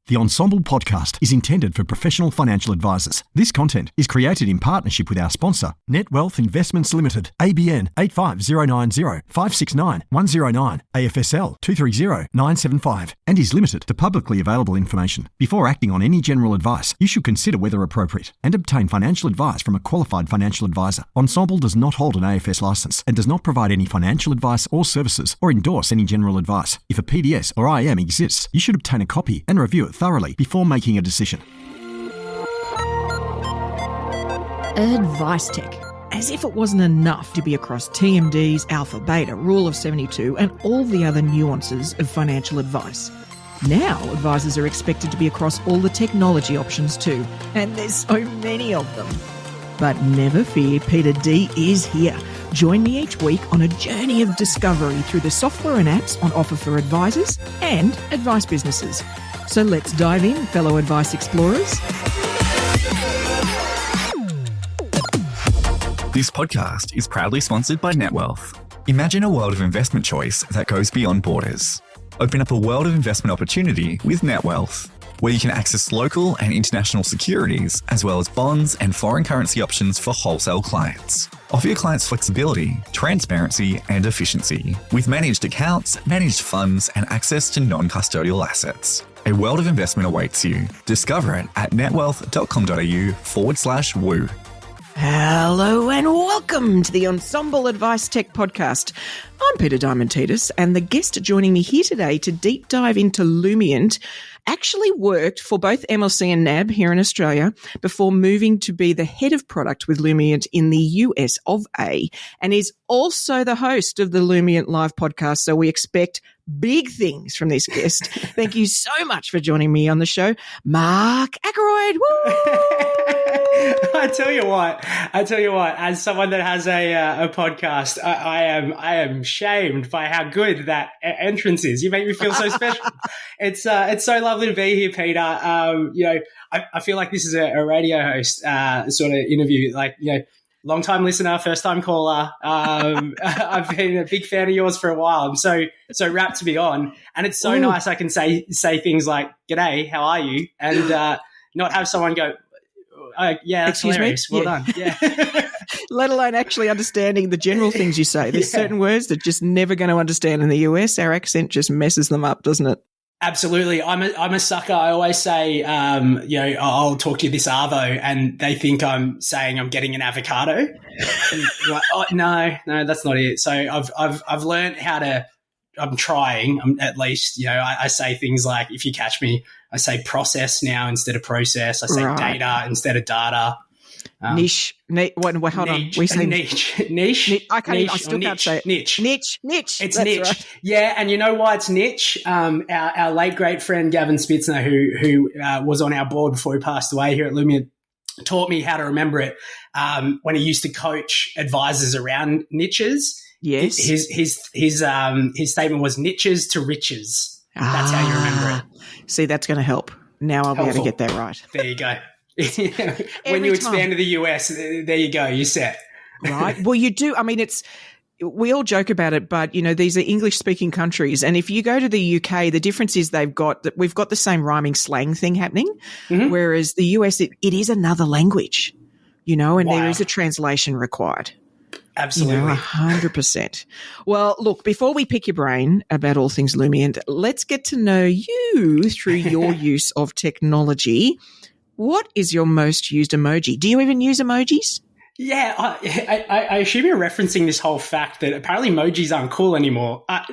The Ensemble podcast is intended for professional financial advisors. This content is created in partnership with our sponsor, Net Wealth Investments Limited, ABN 85090 569 109, AFSL 230975, and is limited to publicly available information. Before acting on any general advice, you should consider whether appropriate and obtain financial advice from a qualified financial advisor. Ensemble does not hold an AFS license and does not provide any financial advice or services or endorse any general advice. If a PDS or IM exists, you should obtain a copy and review it thoroughly before making a decision. AdviceTech. As if it wasn't enough to be across TMDs, Alpha, Beta, Rule of 72, and all the other nuances of financial advice. Now, advisors are expected to be across all the technology options too, and there's so many of them. But never fear, Peita D is here. Join me each week on a journey of discovery through the software and apps on offer for advisors and advice businesses. So let's dive in, fellow advice explorers. This podcast is proudly sponsored by NetWealth. Imagine a world of investment choice that goes beyond borders. Open up a world of investment opportunity with NetWealth, where you can access local and international securities, as well as bonds and foreign currency options for wholesale clients. Offer your clients flexibility, transparency, and efficiency, with managed accounts, managed funds, and access to non-custodial assets. A world of investment awaits you. Discover it at netwealth.com.au/woo. Hello and welcome to the Ensemble Advice Tech podcast. I'm Peita Diamantidis, and the guest joining me here today to deep dive into Lumiant actually worked for both MLC and NAB here in Australia before moving to be the head of product with Lumiant in the US of A, and is also the host of the Lumiant Live podcast. So we expect big things from this guest. Thank you so much for joining me on the show, Mark Akeroyd. Woo! I tell you what, as someone that has a podcast, I am shamed by how good that entrance is. You make me feel so special. It's so lovely to be here, Peita. I feel like this is a radio host sort of interview. Like, long time listener, first time caller. I've been a big fan of yours for a while. I'm so rapt to be on, and it's so nice. I can say things like "G'day, how are you?" and not have someone go, "Yeah, that's Excuse hilarious. me? Well done." Yeah. Let alone actually understanding the general things you say. There's certain words that just never going to understand in the US. Our accent just messes them up, doesn't it? Absolutely. I'm a sucker. I always say, I'll talk to you this arvo, and they think I'm saying I'm getting an avocado. And like, oh, no, that's not it. So I've learned how to, I'm trying, at least, I say things like, if you catch me, I say process now instead of process. I say data instead of data. Niche. Hold on. We say niche. I still can't say it. Niche. It's That's niche. Right. Yeah, and you know why it's niche? Our late great friend Gavin Spitzner, who was on our board before he passed away here at Lumiant, taught me how to remember it when he used to coach advisors around niches. Yes. His statement was niches to riches. That's how you remember it. See, that's going to help. Now I'll be able to get that right. There you go. When you expand to the US, there you go, you're set. Right. Well, you do. I mean, we all joke about it, but these are English speaking countries. And if you go to the UK, the difference is we've got the same rhyming slang thing happening. Mm-hmm. Whereas the US, it is another language, and there is a translation required. Absolutely. 100%. Well, look, before we pick your brain about all things Lumiant, let's get to know you through your use of technology. What is your most used emoji? Do you even use emojis? Yeah, I assume you're referencing this whole fact that apparently emojis aren't cool anymore. I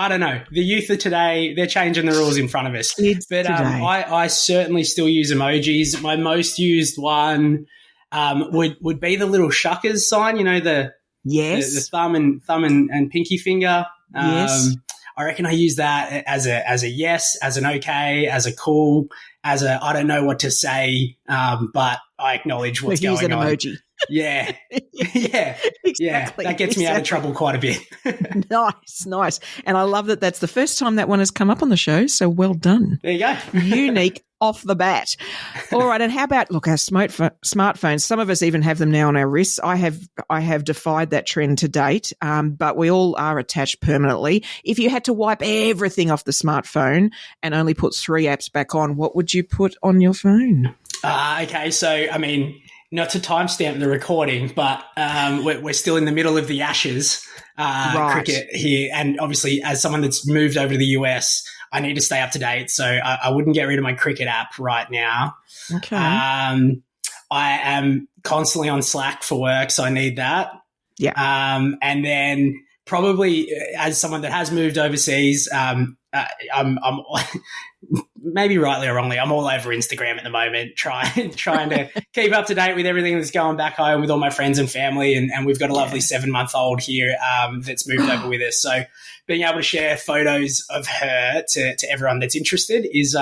don't know. The youth of today, they're changing the rules in front of us. I certainly still use emojis. My most used one would be the little shuckers sign. The thumb and pinky finger. Yes. I reckon I use that as a yes, as an okay, as a cool, as a I don't know what to say, but I acknowledge what's going on. Here's an emoji. Yeah. Exactly. Yeah. That gets me out of trouble quite a bit. Nice. And I love that that's the first time that one has come up on the show, so well done. There you go. Unique. off the bat. All right. And how about, look, our smartphones, some of us even have them now on our wrists. I have defied that trend to date, but we all are attached permanently. If you had to wipe everything off the smartphone and only put 3 apps back on, what would you put on your phone? Okay. So, I mean, not to timestamp the recording, but we're still in the middle of the Ashes cricket here. And obviously, as someone that's moved over to the US, I need to stay up to date. So I wouldn't get rid of my cricket app right now. Okay. I am constantly on Slack for work, so I need that. Yeah. And then probably as someone that has moved overseas, I'm maybe rightly or wrongly, I'm all over Instagram at the moment, trying to keep up to date with everything that's going back home with all my friends and family. And we've got a lovely 7-month-old here that's moved over with us. So being able to share photos of her to everyone that's interested is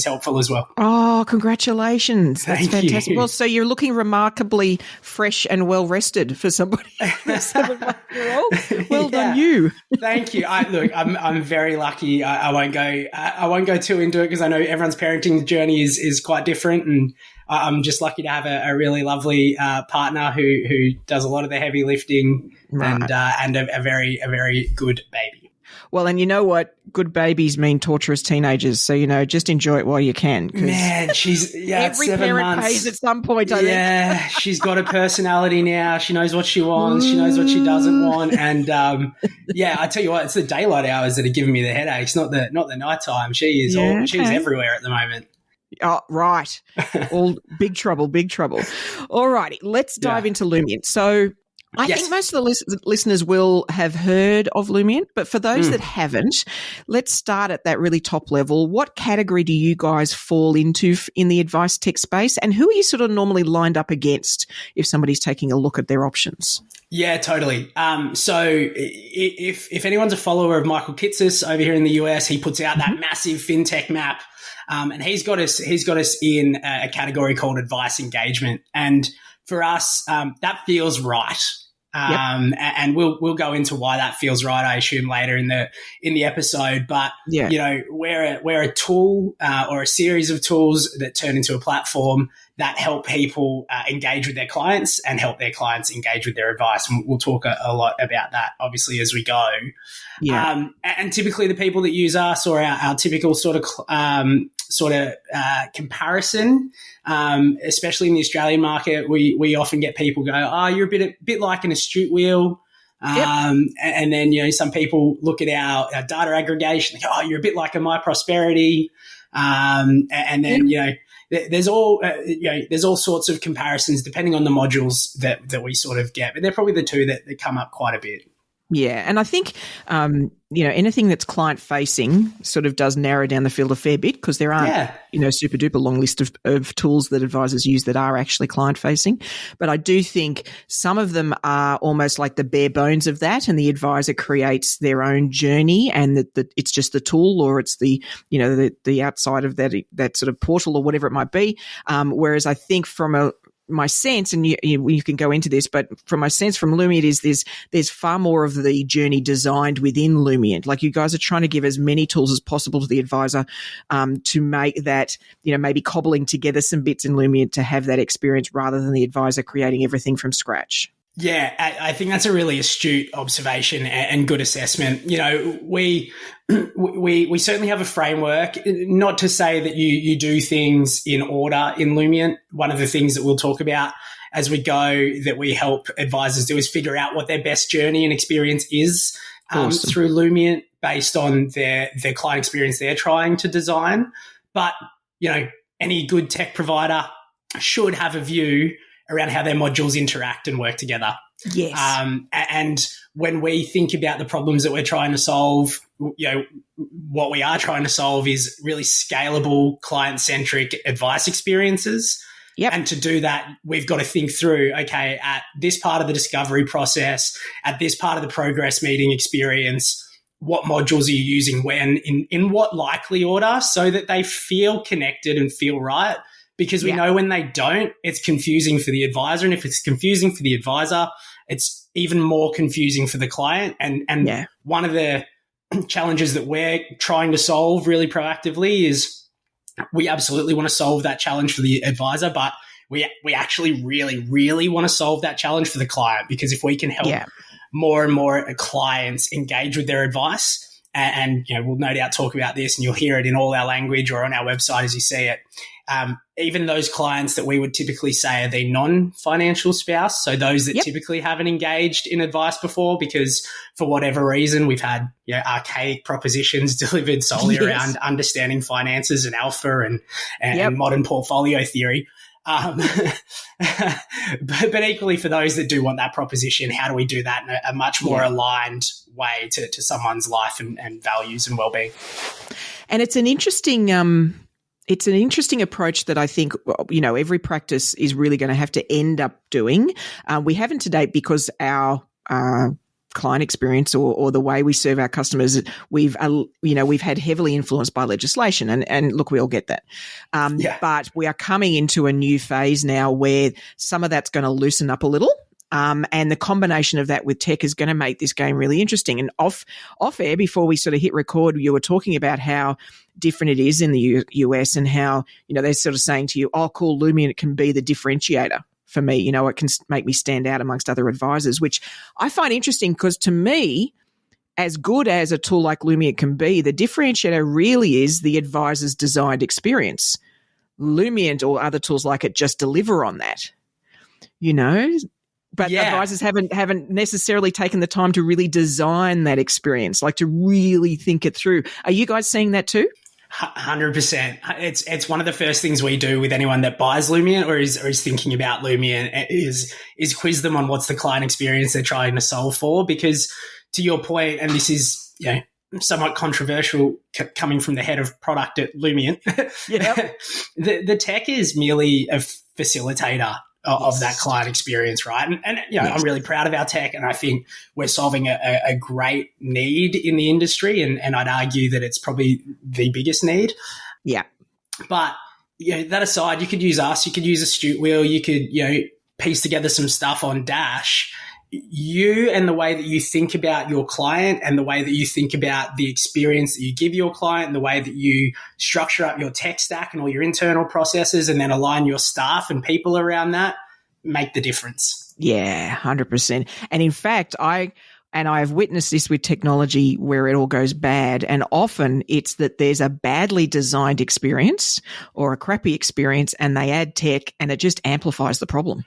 helpful as well. Oh, congratulations. That's Thank fantastic. you. Well, so you're looking remarkably fresh and well rested for somebody, a 7-month-year-old. Well done, you. Thank you. I'm very lucky. I won't go too into it because I know everyone's parenting journey is quite different, and I'm just lucky to have a really lovely partner who does a lot of the heavy lifting and a very good baby. Well, and you know what? Good babies mean torturous teenagers. So, just enjoy it while you can. Man, she's, every 7 parent months. pays at some point, I think. Yeah, she's got a personality now. She knows what she wants. She knows what she doesn't want. And, I tell you what, it's the daylight hours that are giving me the headaches, not the nighttime. She's everywhere at the moment. Oh, right. All big trouble. All righty. Let's dive into Lumiant. So I think most of the listeners will have heard of Lumiant, but for those that haven't, let's start at that really top level. What category do you guys fall into in the advice tech space, and who are you sort of normally lined up against if somebody's taking a look at their options? Yeah, totally. So if anyone's a follower of Michael Kitces over here in the US, he puts out that massive fintech map. And he's got us in a category called advice engagement. And for us, that feels right. And we'll go into why that feels right, I assume, later in the episode. But we're a tool or a series of tools that turn into a platform that help people engage with their clients and help their clients engage with their advice. And we'll talk a lot about that, obviously, as we go. Yeah. And typically the people that use us, or our typical sort of comparison, especially in the Australian market, we often get people go, "Oh, you're a bit like an Astute Wheel." And then, some people look at our data aggregation, and go, "Oh, you're a bit like a My Prosperity." And then, there's all sorts of comparisons depending on the modules that we sort of get, but they're probably the two that come up quite a bit. Yeah. And I think, anything that's client facing sort of does narrow down the field a fair bit, because there aren't, super duper long list of tools that advisors use that are actually client facing. But I do think some of them are almost like the bare bones of that, and the advisor creates their own journey, and that it's just the tool, or it's the outside of that sort of portal or whatever it might be. Whereas I think from my sense, and you can go into this, but from my sense from Lumiant is there's far more of the journey designed within Lumiant. Like, you guys are trying to give as many tools as possible to the advisor to make that, maybe cobbling together some bits in Lumiant to have that experience, rather than the advisor creating everything from scratch. Yeah, I think that's a really astute observation and good assessment. We certainly have a framework, not to say that you do things in order in Lumiant. One of the things that we'll talk about as we go that we help advisors do is figure out what their best journey and experience is through Lumiant based on their client experience they're trying to design. But, any good tech provider should have a view around how their modules interact and work together. Yes. And when we think about the problems that we're trying to solve, what we are trying to solve is really scalable, client-centric advice experiences. Yep. And to do that, we've got to think through, okay, at this part of the discovery process, at this part of the progress meeting experience, what modules are you using when, in what likely order, so that they feel connected and feel right. Because we know when they don't, it's confusing for the advisor. And if it's confusing for the advisor, it's even more confusing for the client. And one of the challenges that we're trying to solve really proactively is we absolutely want to solve that challenge for the advisor, but we actually really, really want to solve that challenge for the client, because if we can help more and more clients engage with their advice, and we'll no doubt talk about this, and you'll hear it in all our language or on our website as you see it. Even those clients that we would typically say are the non-financial spouse, so those that typically haven't engaged in advice before because for whatever reason we've had archaic propositions delivered solely around understanding finances and alpha and modern portfolio theory. But equally for those that do want that proposition, how do we do that in a much more aligned way to someone's life and values and well-being? And it's an interesting approach that I think, every practice is really going to have to end up doing. We haven't to date because our client experience or the way we serve our customers, we've had heavily influenced by legislation, and look, we all get that. But we are coming into a new phase now where some of that's going to loosen up a little. And the combination of that with tech is going to make this game really interesting. And off air, before we sort of hit record, you were talking about how different it is in the US and how, they're sort of saying to you, oh, cool, Lumiant can be the differentiator for me. It can make me stand out amongst other advisors, which I find interesting because to me, as good as a tool like Lumiant can be, the differentiator really is the advisor's designed experience. Lumiant or other tools like it just deliver on that, But advisors haven't necessarily taken the time to really design that experience, like to really think it through. Are you guys seeing that too? 100%. It's one of the first things we do with anyone that buys Lumiant or is thinking about Lumiant is quiz them on what's the client experience they're trying to solve for. Because to your point, and this is somewhat controversial coming from the head of product at Lumiant, the tech is merely a facilitator of that client experience, right? And I'm really proud of our tech, and I think we're solving a great need in the industry, and I'd argue that it's probably the biggest need. Yeah. But that aside, you could use us, you could use Astute Wheel, you could piece together some stuff on Dash. You and the way that you think about your client and the way that you think about the experience that you give your client and the way that you structure up your tech stack and all your internal processes and then align your staff and people around that make the difference. Yeah, 100%. And in fact, I've witnessed this with technology where it all goes bad, and often it's that there's a badly designed experience or a crappy experience and they add tech and it just amplifies the problem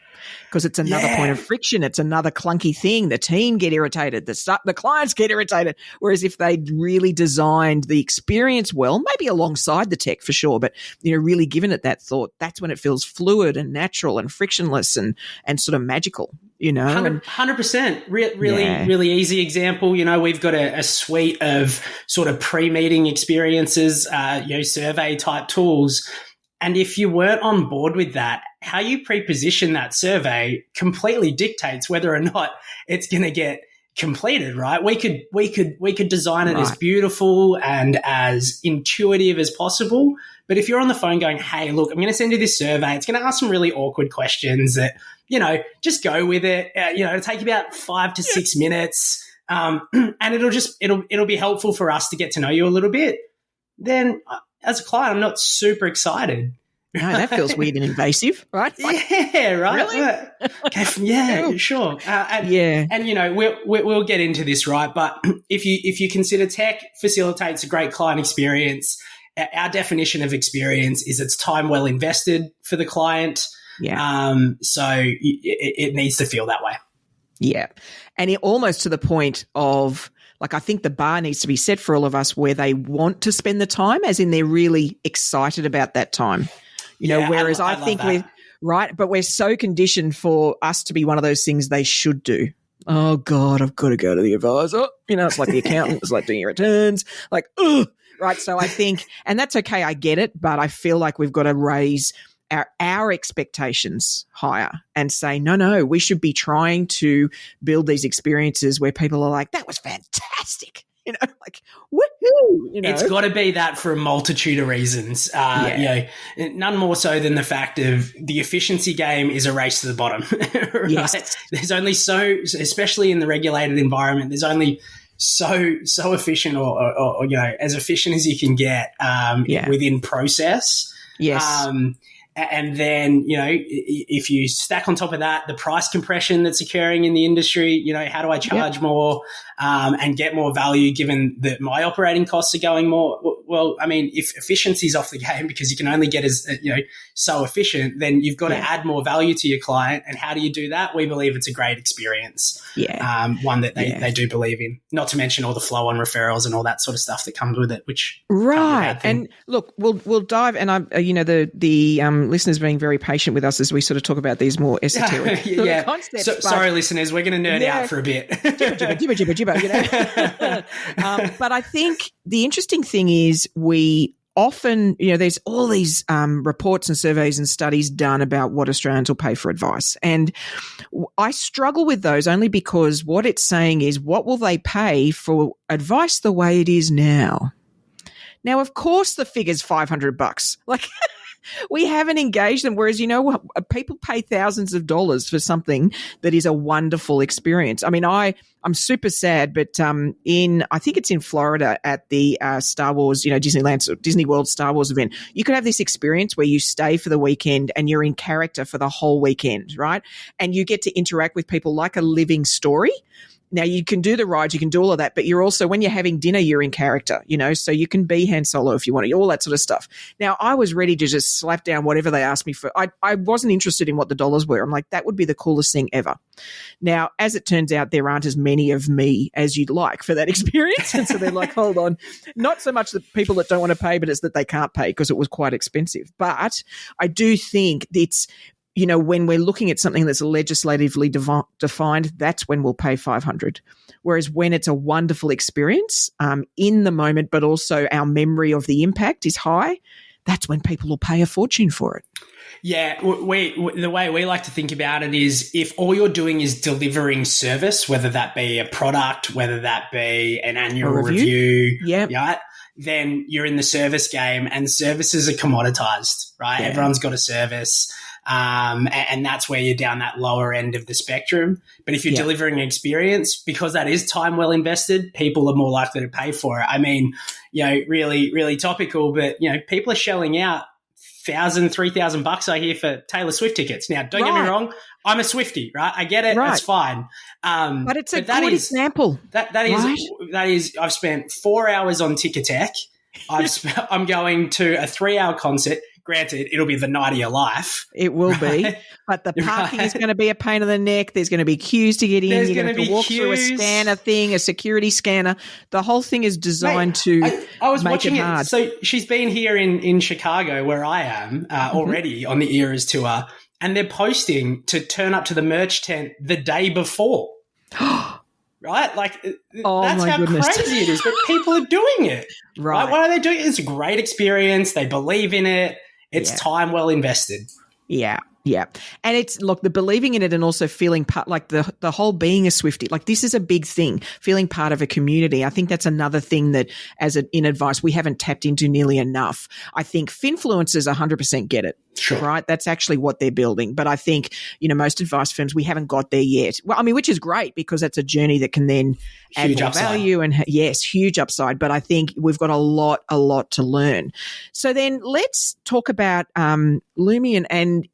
because it's another point of friction. It's another clunky thing. The team get irritated. The clients get irritated. Whereas if they'd really designed the experience well, maybe alongside the tech for sure, but really given it that thought, that's when it feels fluid and natural and frictionless and sort of magical. 100%. Really easy example. We've got a suite of sort of pre-meeting experiences, survey type tools. And if you weren't on board with that, how you pre-position that survey completely dictates whether or not it's going to get completed, right? We could design it as beautiful and as intuitive as possible. But if you're on the phone going, hey, look, I'm going to send you this survey. It's going to ask some really awkward questions that, just go with it. It'll take you about 5 to 6 minutes. And it'll be helpful for us to get to know you a little bit. Then as a client, I'm not super excited. No, that feels weird and invasive, right? Yeah, right. Really? Okay, sure. And we'll get into this, right? But if you consider tech facilitates a great client experience, our definition of experience is it's time well invested for the client. Yeah. So it needs to feel that way. Yeah. And almost to the point of, I think the bar needs to be set for all of us where they want to spend the time, as in they're really excited about that time. Whereas I think we're right, but we're so conditioned for us to be one of those things they should do. Oh God, I've got to go to the advisor. It's like the accountant, it's like doing your returns, ugh. Right. So I think, and that's okay, I get it, but I feel like we've got to raise our expectations higher and say, no, we should be trying to build these experiences where people are like, that was fantastic. Woohoo! It's got to be that for a multitude of reasons. None more so than the fact of the efficiency game is a race to the bottom. Right? Yes. There's only especially in the regulated environment, there's only so efficient or as efficient as you can get within process. Yes. And then, if you stack on top of that, the price compression that's occurring in the industry, how do I charge more and get more value given that my operating costs are going more? Well, I mean, if efficiency's off the game because you can only get as, so efficient, then you've got to add more value to your client. And how do you do that? We believe it's a great experience. One that they do believe in, not to mention all the flow on referrals and all that sort of stuff that comes with it, which right. And look, we'll dive, and the listeners being very patient with us as we sort of talk about these more esoteric concepts. Sorry, listeners, we're going to nerd out for a bit. Jibber. But I think the interesting thing is we often, there's all these reports and surveys and studies done about what Australians will pay for advice. And I struggle with those only because what it's saying is what will they pay for advice the way it is now? Now, of course, the figure's $500. Like, we haven't engaged them. Whereas, people pay thousands of dollars for something that is a wonderful experience. I mean, I'm super sad, but I think it's in Florida at the Star Wars, Disney World Star Wars event, you could have this experience where you stay for the weekend and you're in character for the whole weekend, right? And you get to interact with people like a living story. Now, you can do the rides, you can do all of that, but you're also, when you're having dinner, you're in character, so you can be Han Solo if you want to, all that sort of stuff. Now, I was ready to just slap down whatever they asked me for. I wasn't interested in what the dollars were. I'm like, that would be the coolest thing ever. Now, as it turns out, there aren't as many of me as you'd like for that experience. And so they're like, hold on. Not so much the people that don't want to pay, but it's that they can't pay because it was quite expensive. But I do think it's, when we're looking at something that's legislatively defined, that's when we'll pay $500. Whereas when it's a wonderful experience in the moment, but also our memory of the impact is high, that's when people will pay a fortune for it. Yeah, the way we like to think about it is if all you're doing is delivering service, whether that be a product, whether that be an annual review, then you're in the service game, and services are commoditized, right? Yeah. Everyone's got a service. And that's where you're down that lower end of the spectrum. But if you're delivering an experience, because that is time well invested, people are more likely to pay for it. I mean, really, really topical, but, people are shelling out $1,000, $3,000 I hear for Taylor Swift tickets. Now, don't get me wrong. I'm a Swiftie, right? I get it. Right. That's fine. But it's a good example. That is, I've spent 4 hours on Ticketek. I'm going to a 3-hour concert. Granted, it'll be the night of your life. It will be. But the parking is going to be a pain in the neck. There's going to be queues to get in. You're going to have to walk through a scanner thing, a security scanner. The whole thing is designed to I was make watching it hard. So she's been here in Chicago, where I am, already on the Eras tour, and they're posting to turn up to the merch tent the day before. Right? Like, that's how crazy it is. But people are doing it. Right. Why are they doing it? It's a great experience. They believe in it. It's time well invested. Yeah. Yeah. And it's, look, the believing in it and also feeling part, like the whole being a Swiftie, like this is a big thing, feeling part of a community. I think that's another thing that in advice, we haven't tapped into nearly enough. I think Finfluencers 100% get it. Sure. Right. That's actually what they're building. But I think, most advice firms, we haven't got there yet. Well, I mean, which is great because that's a journey that can then add more value and huge upside. But I think we've got a lot to learn. So then let's talk about Lumiant and,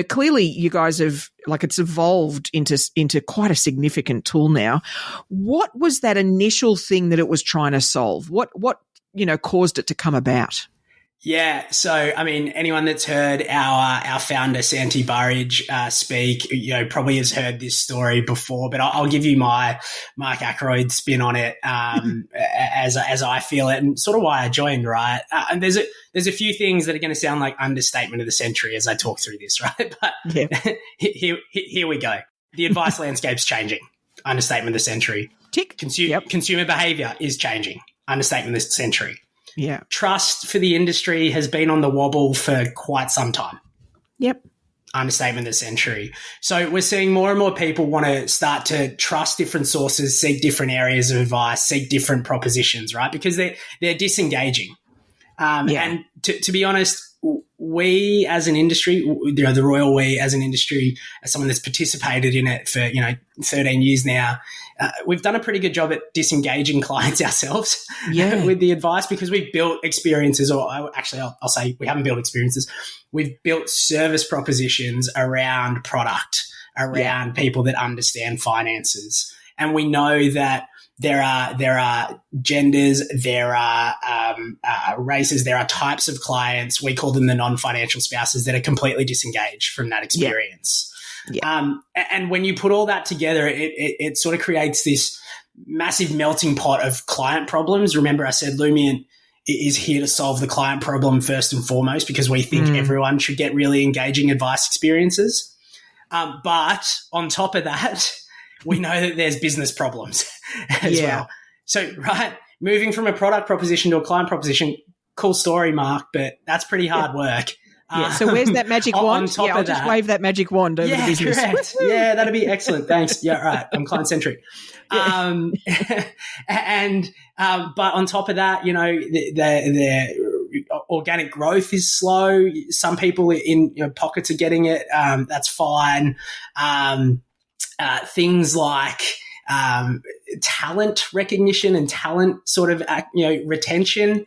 clearly you guys have, it's evolved into quite a significant tool now. What was that initial thing that it was trying to solve? What caused it to come about? Yeah. So, I mean, anyone that's heard our founder, Santi Burridge, speak, probably has heard this story before, but I'll give you my Mark Akeroyd spin on it, as I feel it and sort of why I joined, right? And there's a few things that are going to sound like understatement of the century as I talk through this, right? But here we go. The advice landscape's changing. Understatement of the century. Tick. Consumer behavior is changing. Understatement of the century. Yeah. Trust for the industry has been on the wobble for quite some time. Yep. Understatement of the century. So we're seeing more and more people want to start to trust different sources, seek different areas of advice, seek different propositions, right? Because they're disengaging. And to be honest, we as an industry, the royal we as an industry, as someone that's participated in it for 13 years now, we've done a pretty good job at disengaging clients ourselves with the advice, because we've built experiences, or actually I'll say we haven't built experiences. We've built service propositions around product, around people that understand finances. And we know that there are genders, there are races, there are types of clients. We call them the non-financial spouses that are completely disengaged from that experience. And when you put all that together, it sort of creates this massive melting pot of client problems. Remember, I said Lumiant is here to solve the client problem first and foremost, because we think everyone should get really engaging advice experiences. But on top of that, we know that there's business problems as well. So, moving from a product proposition to a client proposition, cool story, Mark, but that's pretty hard work. So where's that magic wand? On top of I'll just wave that magic wand over the business. Correct. Yeah, that'd be excellent. Thanks. Yeah, right. I'm client-centric. But on top of that, the organic growth is slow. Some people in pockets are getting it. That's fine. Things like talent recognition and talent sort of retention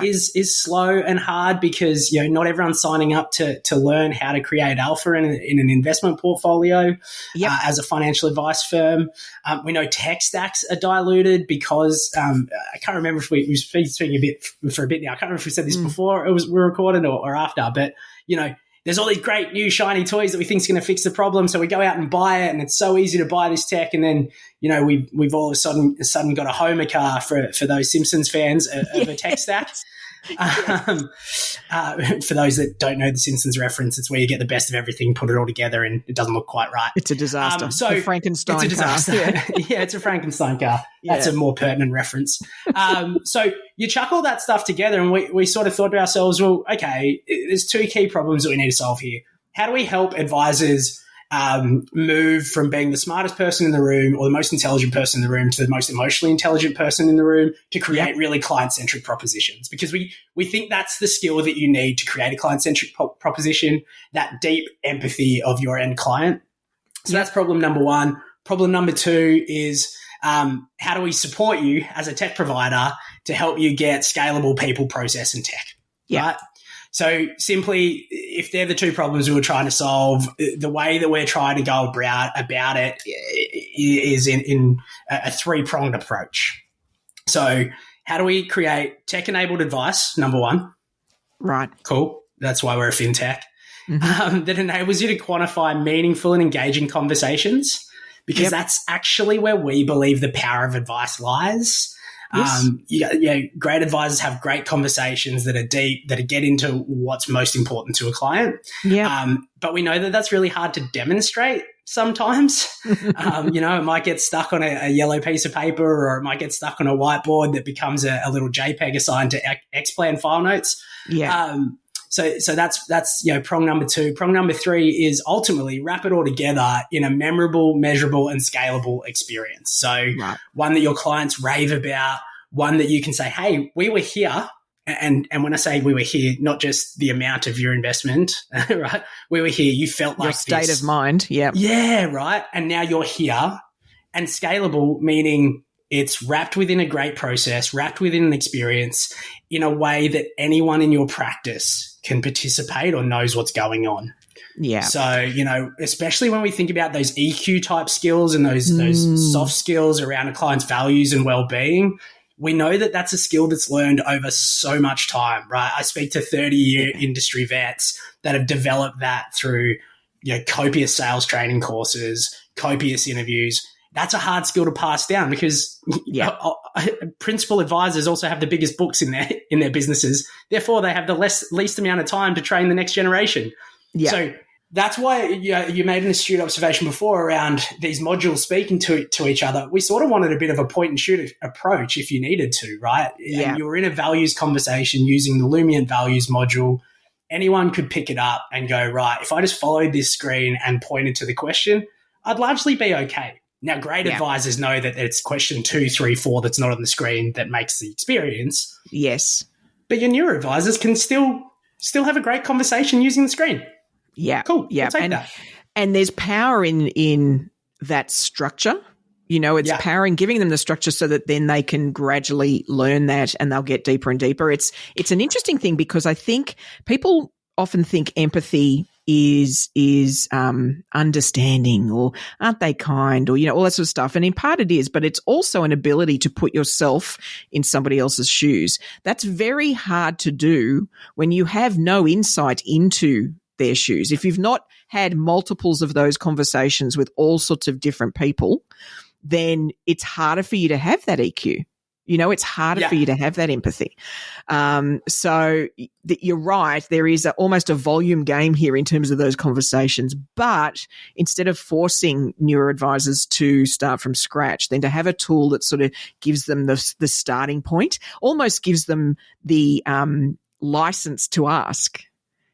is slow and hard, because not everyone's signing up to learn how to create alpha in an investment portfolio as a financial advice firm. We know tech stacks are diluted because I can't remember if we've been speaking for a bit now. I can't remember if we said this before we're recorded or after, but there's all these great new shiny toys that we think is going to fix the problem. So we go out and buy it, and it's so easy to buy this tech. And then, we've all of a sudden got a Homer car for those Simpsons fans of a tech stack. For those that don't know the Simpsons reference, it's where you get the best of everything, put it all together, and it doesn't look quite right. It's a disaster. So the Frankenstein it's a disaster. car. Yeah, it's a Frankenstein car. That's a more pertinent reference. So you chuck all that stuff together, and we sort of thought to ourselves, well, okay, there's two key problems that we need to solve here. How do we help advisors move from being the smartest person in the room or the most intelligent person in the room to the most emotionally intelligent person in the room to create really client-centric propositions? Because we think that's the skill that you need to create a client-centric proposition, that deep empathy of your end client. So that's problem number one. Problem number two is how do we support you as a tech provider to help you get scalable people, process, and tech? Right? So simply, if they're the two problems we were trying to solve, the way that we're trying to go about it is in a three-pronged approach. So how do we create tech-enabled advice, number one? Right. Cool. That's why we're a fintech. That enables you to quantify meaningful and engaging conversations, because that's actually where we believe the power of advice lies. Great advisors have great conversations that are deep, that get into what's most important to a client. But we know that that's really hard to demonstrate sometimes. It might get stuck on a yellow piece of paper, or it might get stuck on a whiteboard that becomes a little JPEG assigned to Xplan file notes. So that's prong number two. Prong number three is ultimately wrap it all together in a memorable, measurable, and scalable experience. So one that your clients rave about, one that you can say, hey, we were here. And when I say we were here, not just the amount of your investment, right? We were here. You felt like your state of mind. Yeah, right. And now you're here. And scalable, meaning it's wrapped within a great process, wrapped within an experience in a way that anyone in your practice can participate or knows what's going on. So, especially when we think about those EQ type skills and those soft skills around a client's values and well-being, we know that that's a skill that's learned over so much time, right? I speak to 30-year industry vets that have developed that through, copious sales training courses, copious interviews. That's a hard skill to pass down, because principal advisors also have the biggest books in their businesses. Therefore, they have the least amount of time to train the next generation. So that's why you made an astute observation before around these modules speaking to each other. We sort of wanted a bit of a point and shoot approach if you needed to, right? And you were in a values conversation using the Lumiant values module. Anyone could pick it up and go, right, if I just followed this screen and pointed to the question, I'd largely be okay. Now, great advisors know that it's question 2, 3, 4 that's not on the screen that makes the experience. Yes. But your newer advisors can still still have a great conversation using the screen. Yeah. Cool. Yeah. I'll take that. And there's power in that structure. It's power in giving them the structure so that then they can gradually learn that and they'll get deeper and deeper. It's an interesting thing because I think people often think empathy is understanding or aren't they kind or, all that sort of stuff. And in part it is, but it's also an ability to put yourself in somebody else's shoes. That's very hard to do when you have no insight into their shoes. If you've not had multiples of those conversations with all sorts of different people, then it's harder for you to have that EQ. It's harder for you to have that empathy. So you're right. There is almost a volume game here in terms of those conversations. But instead of forcing neuro advisors to start from scratch, then to have a tool that sort of gives them the starting point, almost gives them the license to ask.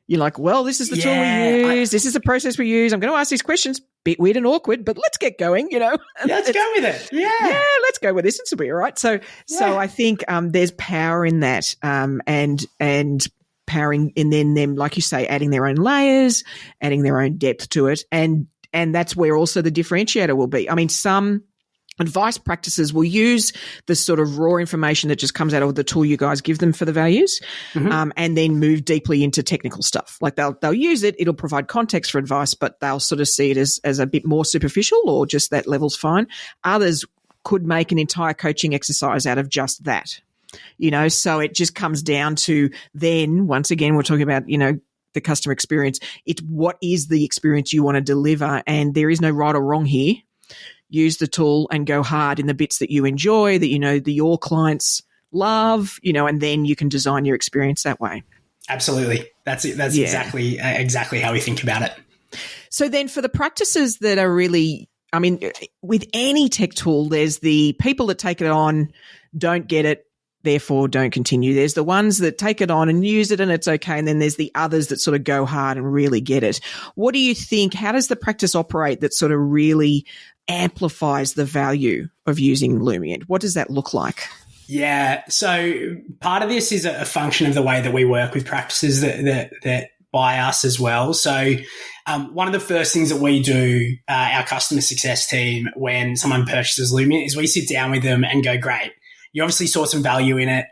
You're like, well, this is the tool we use. This is the process we use. I'm going to ask these questions. Bit weird and awkward, but let's get going, Let's go with it. Yeah. Yeah, let's go with this. It'll be all right. So I think there's power in that and powering and then them, like you say, adding their own layers, adding their own depth to it. And that's where also the differentiator will be. I mean, some advice practices will use the sort of raw information that just comes out of the tool you guys give them for the values, and then move deeply into technical stuff. Like they'll use it, it'll provide context for advice, but they'll sort of see it as a bit more superficial or just that level's fine. Others could make an entire coaching exercise out of just that, so it just comes down to then, once again, we're talking about, the customer experience. It's what is the experience you want to deliver, and there is no right or wrong here. Use the tool and go hard in the bits that you enjoy, that your clients love, and then you can design your experience that way. Absolutely. That's it. That's exactly how we think about it. So then for the practices that are really, I mean, with any tech tool, there's the people that take it on, don't get it, therefore don't continue. There's the ones that take it on and use it and it's okay. And then there's the others that sort of go hard and really get it. What do you think? How does the practice operate that sort of really amplifies the value of using Lumiant? What does that look like? Yeah. So part of this is a function of the way that we work with practices that buy us as well. So one of the first things that we do, our customer success team, when someone purchases Lumiant, is we sit down with them and go, great, you obviously saw some value in it.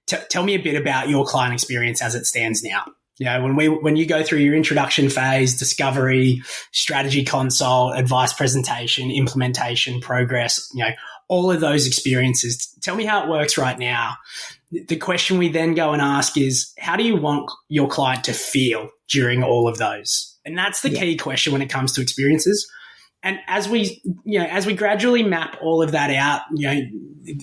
Tell me a bit about your client experience as it stands now. When you go through your introduction phase, discovery, strategy consult, advice presentation, implementation, progress, all of those experiences, tell me how it works right now. The question we then go and ask is, how do you want your client to feel during all of those? And that's the key question when it comes to experiences. And as we gradually map all of that out,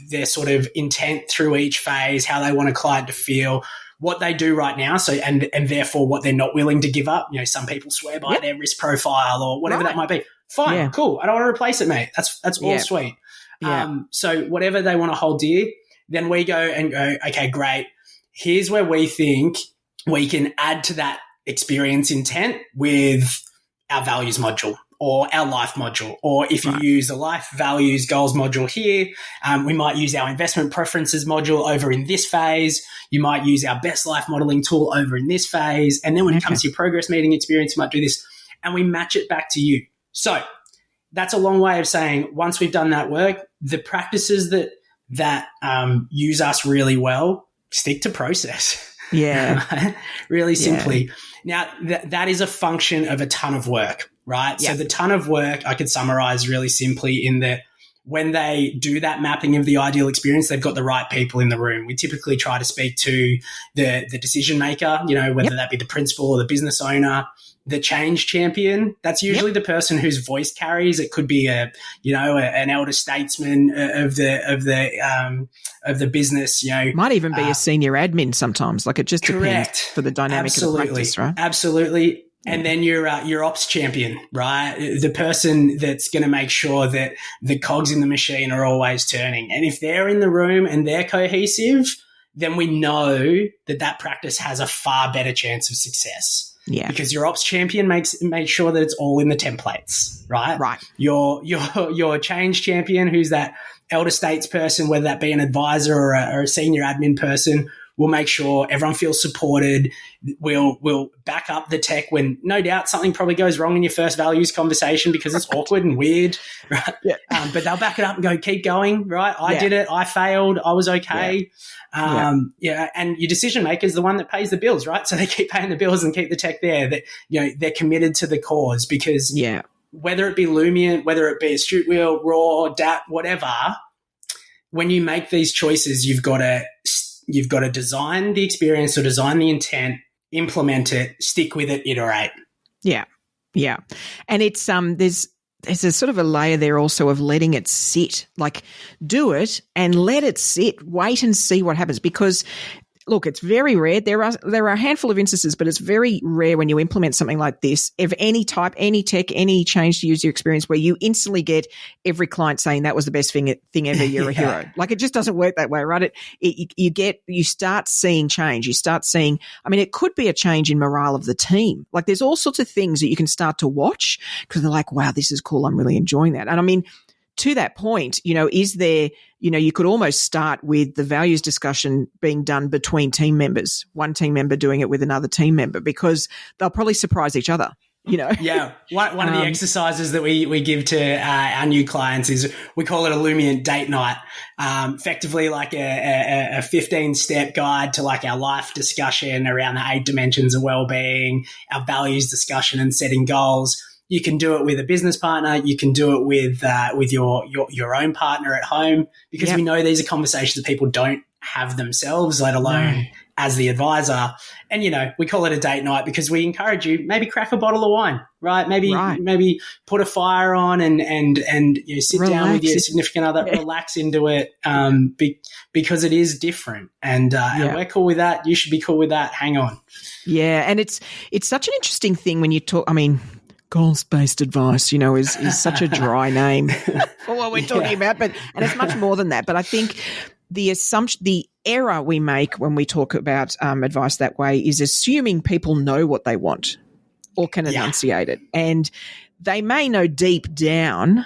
their sort of intent through each phase, how they want a client to feel, what they do right now, so and therefore what they're not willing to give up. Some people swear by their risk profile or whatever that might be. Fine, cool. I don't want to replace it, mate. That's all sweet. Yeah. So whatever they want to hold dear, then we go, okay, great. Here's where we think we can add to that experience intent with our values module or our life module. Or if you use the life values goals module here, we might use our investment preferences module over in this phase. You might use our best life modeling tool over in this phase. And then when it comes to your progress meeting experience, you might do this, and we match it back to you. So that's a long way of saying, once we've done that work, the practices that use us really well, stick to process. Yeah. Really simply. Now, that is a function of a ton of work, right? So the ton of work I could summarize really simply in that when they do that mapping of the ideal experience, they've got the right people in the room. We typically try to speak to the decision maker, whether that be the principal or the business owner, the change champion. That's usually the person whose voice carries. It could be an elder statesman of the business. Might even be a senior admin sometimes. Like it just depends for the dynamic of the practice, right? Absolutely. And then your ops champion, right? The person that's going to make sure that the cogs in the machine are always turning. And if they're in the room and they're cohesive, then we know that practice has a far better chance of success. Yeah. Because your ops champion makes sure that it's all in the templates, right? Right. Your change champion, who's that elder states person, whether that be an advisor or a senior admin person, We'll make sure everyone feels supported. We'll back up the tech when no doubt something probably goes wrong in your first values conversation because it's awkward and weird, right? Yeah. But they'll back it up and go, keep going, right? I did it. I failed. I was okay. And your decision maker is the one that pays the bills, right? So they keep paying the bills and keep the tech there. That they're committed to the cause because whether it be Lumiant, whether it be Astute Wheel, Raw, DAP, whatever, when you make these choices, you've got to design the experience or design the intent, implement it, stick with it, iterate. Yeah, yeah, and it's there's a sort of a layer there also of letting it sit, like do it and let it sit, wait and see what happens because. Look, it's very rare. There are a handful of instances, but it's very rare when you implement something like this, of any type, any tech, any change to user experience, where you instantly get every client saying that was the best thing ever. You're a hero. Like it just doesn't work that way, right? You start seeing change. You start seeing. I mean, it could be a change in morale of the team. Like there's all sorts of things that you can start to watch because they're like, wow, this is cool. I'm really enjoying that. And I mean. To that point, is there, you could almost start with the values discussion being done between team members, one team member doing it with another team member, because they'll probably surprise each other. Yeah. One of the exercises that we give to our new clients is we call it a Lumiant date night, effectively like a 15-step guide to like our life discussion around the 8 dimensions of well-being, our values discussion and setting goals. You can do it with a business partner. You can do it with your own partner at home because we know these are conversations that people don't have themselves, let alone as the advisor. And, we call it a date night because we encourage you maybe crack a bottle of wine, right? Maybe put a fire on and sit down with your significant other, relax into it because it is different. And we're cool with that. You should be cool with that. Hang on. Yeah. And it's such an interesting thing when you talk, I mean, goals-based advice, is such a dry name for what we're talking about, and it's much more than that. But I think the error we make when we talk about advice that way is assuming people know what they want or can enunciate it, and they may know deep down,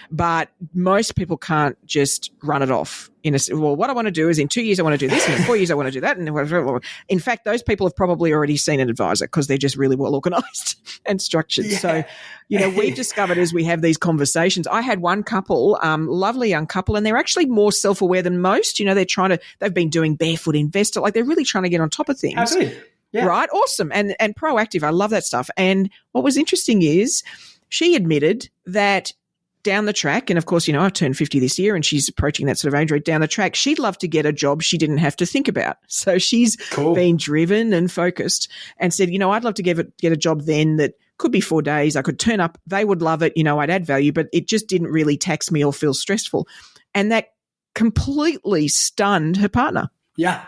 but most people can't just run it off. What I want to do is in 2 years I want to do this, and in 4 years I want to do that. And in fact, those people have probably already seen an advisor because they're just really well organised and structured. Yeah. So, we've discovered as we have these conversations, I had one couple, lovely young couple, and they're actually more self-aware than most. They've been doing barefoot investor, like they're really trying to get on top of things. Absolutely. Yeah. Right? Awesome. And proactive. I love that stuff. And what was interesting is she admitted that down the track, and of course, I turned 50 this year and she's approaching that sort of age rate down the track, she'd love to get a job she didn't have to think about. So she's been driven and focused and said, I'd love to get a job then that could be 4 days. I could turn up. They would love it. I'd add value, but it just didn't really tax me or feel stressful. And that completely stunned her partner. Yeah.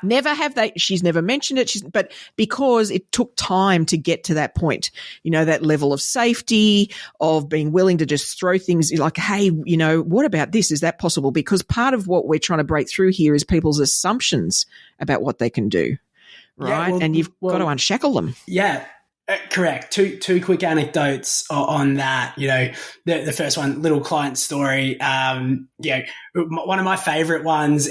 She's never mentioned it. But because it took time to get to that point, that level of safety, of being willing to just throw things like, hey, what about this? Is that possible? Because part of what we're trying to break through here is people's assumptions about what they can do. Right. Yeah, and you've got to unshackle them. Yeah. Correct. Two quick anecdotes on that. The first one, little client story. One of my favorite ones,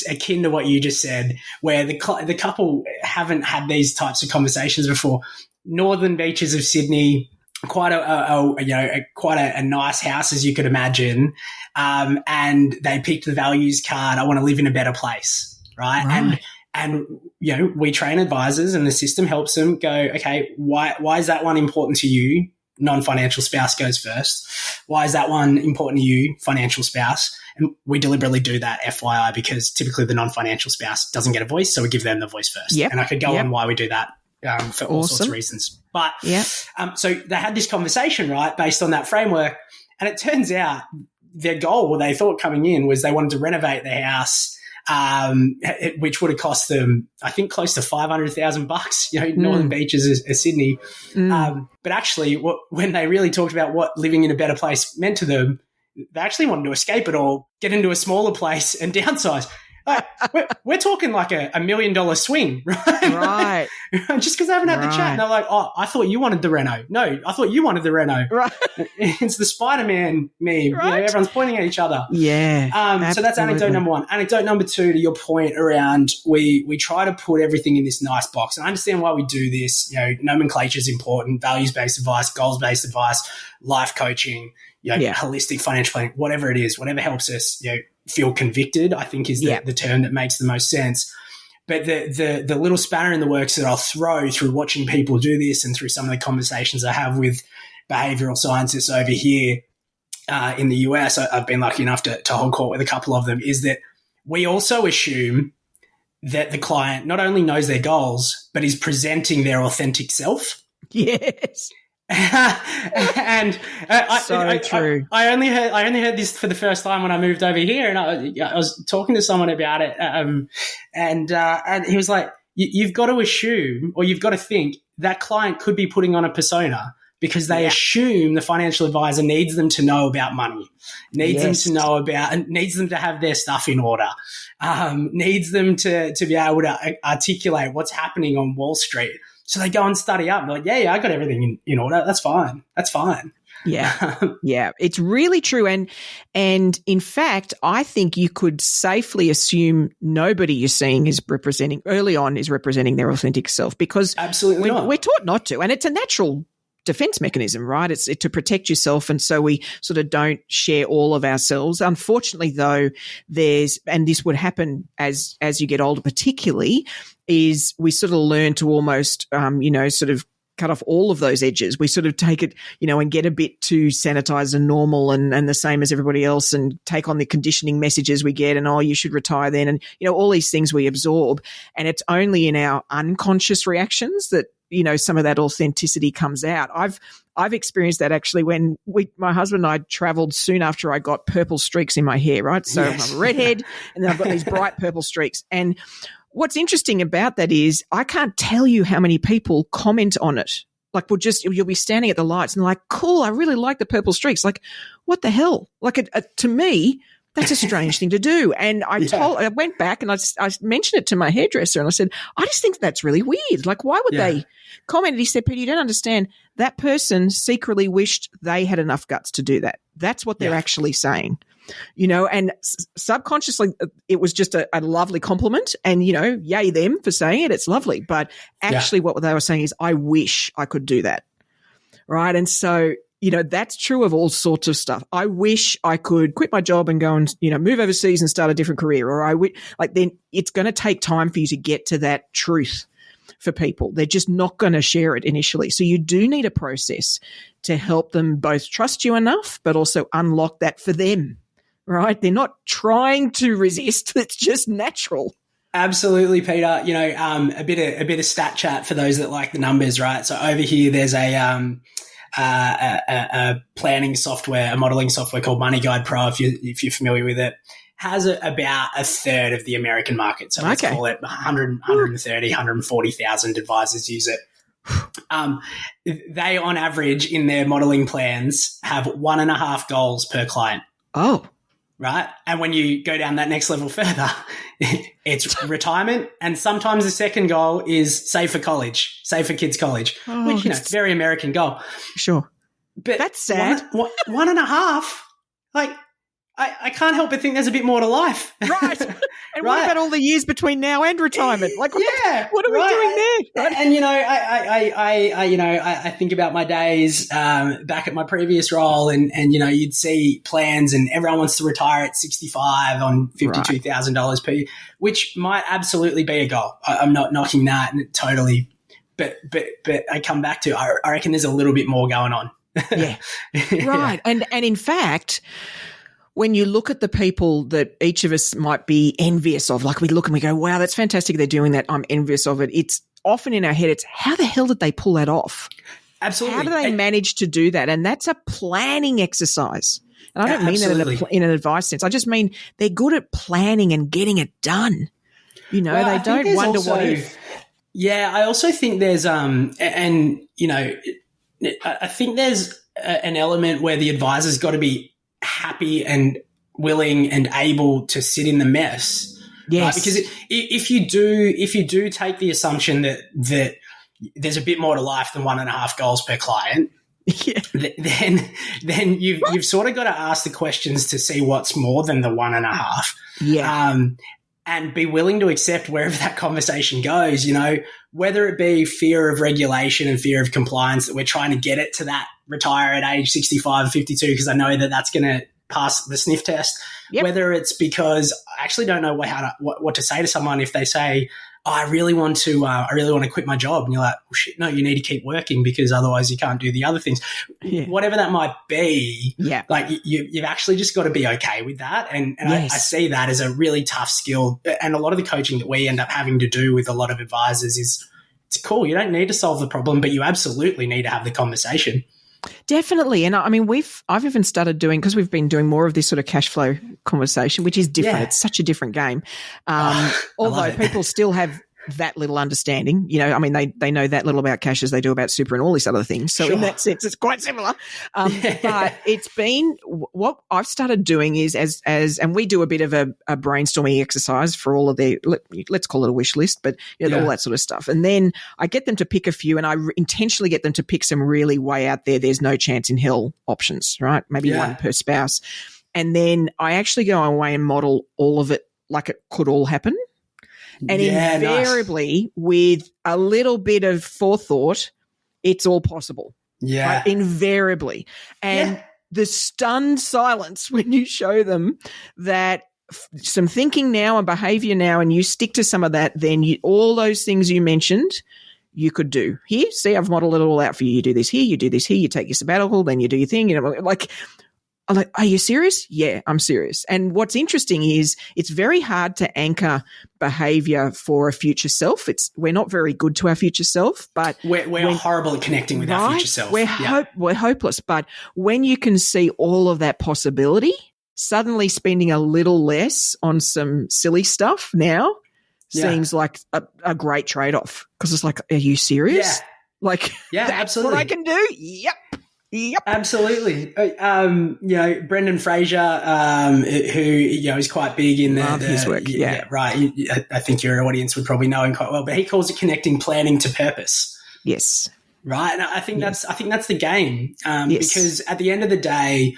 akin to what you just said, where the couple haven't had these types of conversations before. Northern beaches of Sydney, quite a nice house as you could imagine, and they picked the values card. I want to live in a better place, right? And we train advisors and the system helps them go, okay, why is that one important to you? Non-financial spouse goes first. Why is that one important to you? Financial spouse. And we deliberately do that, FYI, because typically the non-financial spouse doesn't get a voice, so we give them the voice first. Yep. And I could go on why we do that for all sorts of reasons. But so they had this conversation, right, based on that framework. And it turns out their goal, what they thought coming in, was they wanted to renovate their house, which would have cost them, I think, close to $500,000. Northern Beaches is Sydney. But actually, when they really talked about what living in a better place meant to them, they actually wanted to escape it all, get into a smaller place and downsize. we're talking like a $1 million swing, right? Right. Just because I haven't had the chat. And they're like, oh, I thought you wanted the Renault. No, I thought you wanted the Renault. Right. It's the Spider-Man meme. Right. Everyone's pointing at each other. Yeah. So that's anecdote number one. Anecdote number two, to your point around we try to put everything in this nice box. And I understand why we do this. Nomenclature is important, values-based advice, goals-based advice, life coaching, holistic financial planning, whatever it is, whatever helps us, feel convicted, I think is the term that makes the most sense. But the little spanner in the works that I'll throw through watching people do this and through some of the conversations I have with behavioral scientists over here in the US, I've been lucky enough to hold court with a couple of them, is that we also assume that the client not only knows their goals, but is presenting their authentic self. Yes. And true. I only heard this for the first time when I moved over here, and I was talking to someone about it, and he was like, "You've got to assume, or you've got to think that client could be putting on a persona because they assume the financial advisor needs them to know about money, needs them to know about, and needs them to have their stuff in order, needs them to be able to articulate what's happening on Wall Street." So they go and study up. They're like, yeah, I got everything in order. That's fine. Yeah. Yeah. It's really true. And in fact, I think you could safely assume nobody you're seeing is representing their authentic self, because absolutely we're taught not to. And it's a natural defense mechanism, right? It's to protect yourself. And so we sort of don't share all of ourselves. Unfortunately, though, and this would happen as you get older, particularly, is we sort of learn to almost, sort of cut off all of those edges. We sort of take it, and get a bit too sanitized and normal and the same as everybody else, and take on the conditioning messages we get and, oh, you should retire then. And, all these things we absorb. And it's only in our unconscious reactions that, some of that authenticity comes out. I've experienced that actually when my husband and I traveled soon after I got purple streaks in my hair, right? So I'm a redhead and then I've got these bright purple streaks. And what's interesting about that is I can't tell you how many people comment on it. Like you'll be standing at the lights and like, cool, I really like the purple streaks. Like, what the hell? Like to me, that's a strange thing to do. And I went back and I mentioned it to my hairdresser and I said, I just think that's really weird. Like, why would they comment? And he said, Peter, you don't understand. That person secretly wished they had enough guts to do that. That's what they're actually saying. And subconsciously it was just a lovely compliment and, yay them for saying it. It's lovely. But actually what they were saying is, I wish I could do that. Right. And so, that's true of all sorts of stuff. I wish I could quit my job and go and, move overseas and start a different career. Or then it's going to take time for you to get to that truth for people. They're just not going to share it initially. So you do need a process to help them both trust you enough, but also unlock that for them. Right? They're not trying to resist. It's just natural. Absolutely, Peter. A bit of stat chat for those that like the numbers, right? So over here, there's a planning software, a modeling software called Money Guide Pro. If you're familiar with it, has about a third of the American market. So let's call it 130, 140,000 advisors use it. They, on average, in their modeling plans, have 1.5 goals per client. Oh. Right. And when you go down that next level further, it's retirement. And sometimes the second goal is save for college, save for kids' college, which, very American goal. Sure. But that's sad. 1.5, like, I can't help but think there's a bit more to life. Right. And what about all the years between now and retirement? Like, what are we doing there? Right? And, I think about my days back at my previous role and, you'd see plans and everyone wants to retire at 65 on $52,000 per year, which might absolutely be a goal. I'm not knocking that totally, but I come back to, I reckon there's a little bit more going on. Yeah. Right. And in fact, when you look at the people that each of us might be envious of, like we look and we go, wow, that's fantastic they're doing that, I'm envious of it. It's often in our head, it's how the hell did they pull that off? Absolutely. How do they manage to do that? And that's a planning exercise. And I don't mean that in an advice sense. I just mean they're good at planning and getting it done. They don't wonder what if. Yeah, I also think there's I think there's an element where the advisor's got to be happy and willing and able to sit in the mess Yes. Right? Because if you do take the assumption that there's a bit more to life than 1.5 goals per client, Yeah. then you've sort of got to ask the questions to see what's more than the 1.5. Yeah. And be willing to accept wherever that conversation goes, whether it be fear of regulation and fear of compliance, that we're trying to get it to that retire at age 65, 52, because I know that that's going to pass the sniff test. Yep. Whether it's because I actually don't know what to say to someone if they say, oh, I really want to quit my job. And you're like, well, shit, no, you need to keep working because otherwise you can't do the other things. Yeah. Whatever that might be, Yeah. like you've actually just got to be okay with that. And Yes. I see that as a really tough skill. And a lot of the coaching that we end up having to do with a lot of advisors is, it's cool. You don't need to solve the problem, but you absolutely need to have the conversation. Definitely. And I mean, I've even started doing, because we've been doing more of this sort of cash flow conversation, which is different. Yeah. It's such a different game. I love Although it. people still have that little understanding, I mean, they know that little about cash as they do about super and all these other things. So in that sense, it's quite similar. But it's been, what I've started doing is and we do a bit of a brainstorming exercise for all of their, let's call it a wish list, but all that sort of stuff. And then I get them to pick a few, and I intentionally get them to pick some really way out there's no chance in hell options, right? Maybe one per spouse. And then I actually go away and model all of it like it could all happen. And invariably, with a little bit of forethought, it's all possible. Yeah. Right? Invariably. And the stunned silence when you show them that some thinking now and behavior now, and you stick to some of that, then all those things you mentioned, you could do. Here, see, I've modeled it all out for you. You do this here, you do this here, you take your sabbatical, then you do your thing. I'm like, are you serious? Yeah, I'm serious. And what's interesting is it's very hard to anchor behavior for a future self. We're not very good to our future self, but we're horrible at connecting with our future self. We're hopeless. But when you can see all of that possibility, suddenly spending a little less on some silly stuff now seems like a great trade-off, because it's like, are you serious? That's absolutely what I can do? Yep. Absolutely. Brendan Fraser, who is quite big in his work. Right. I think your audience would probably know him quite well, but he calls it connecting planning to purpose. Yes. Right. And I think that's the game. Because at the end of the day,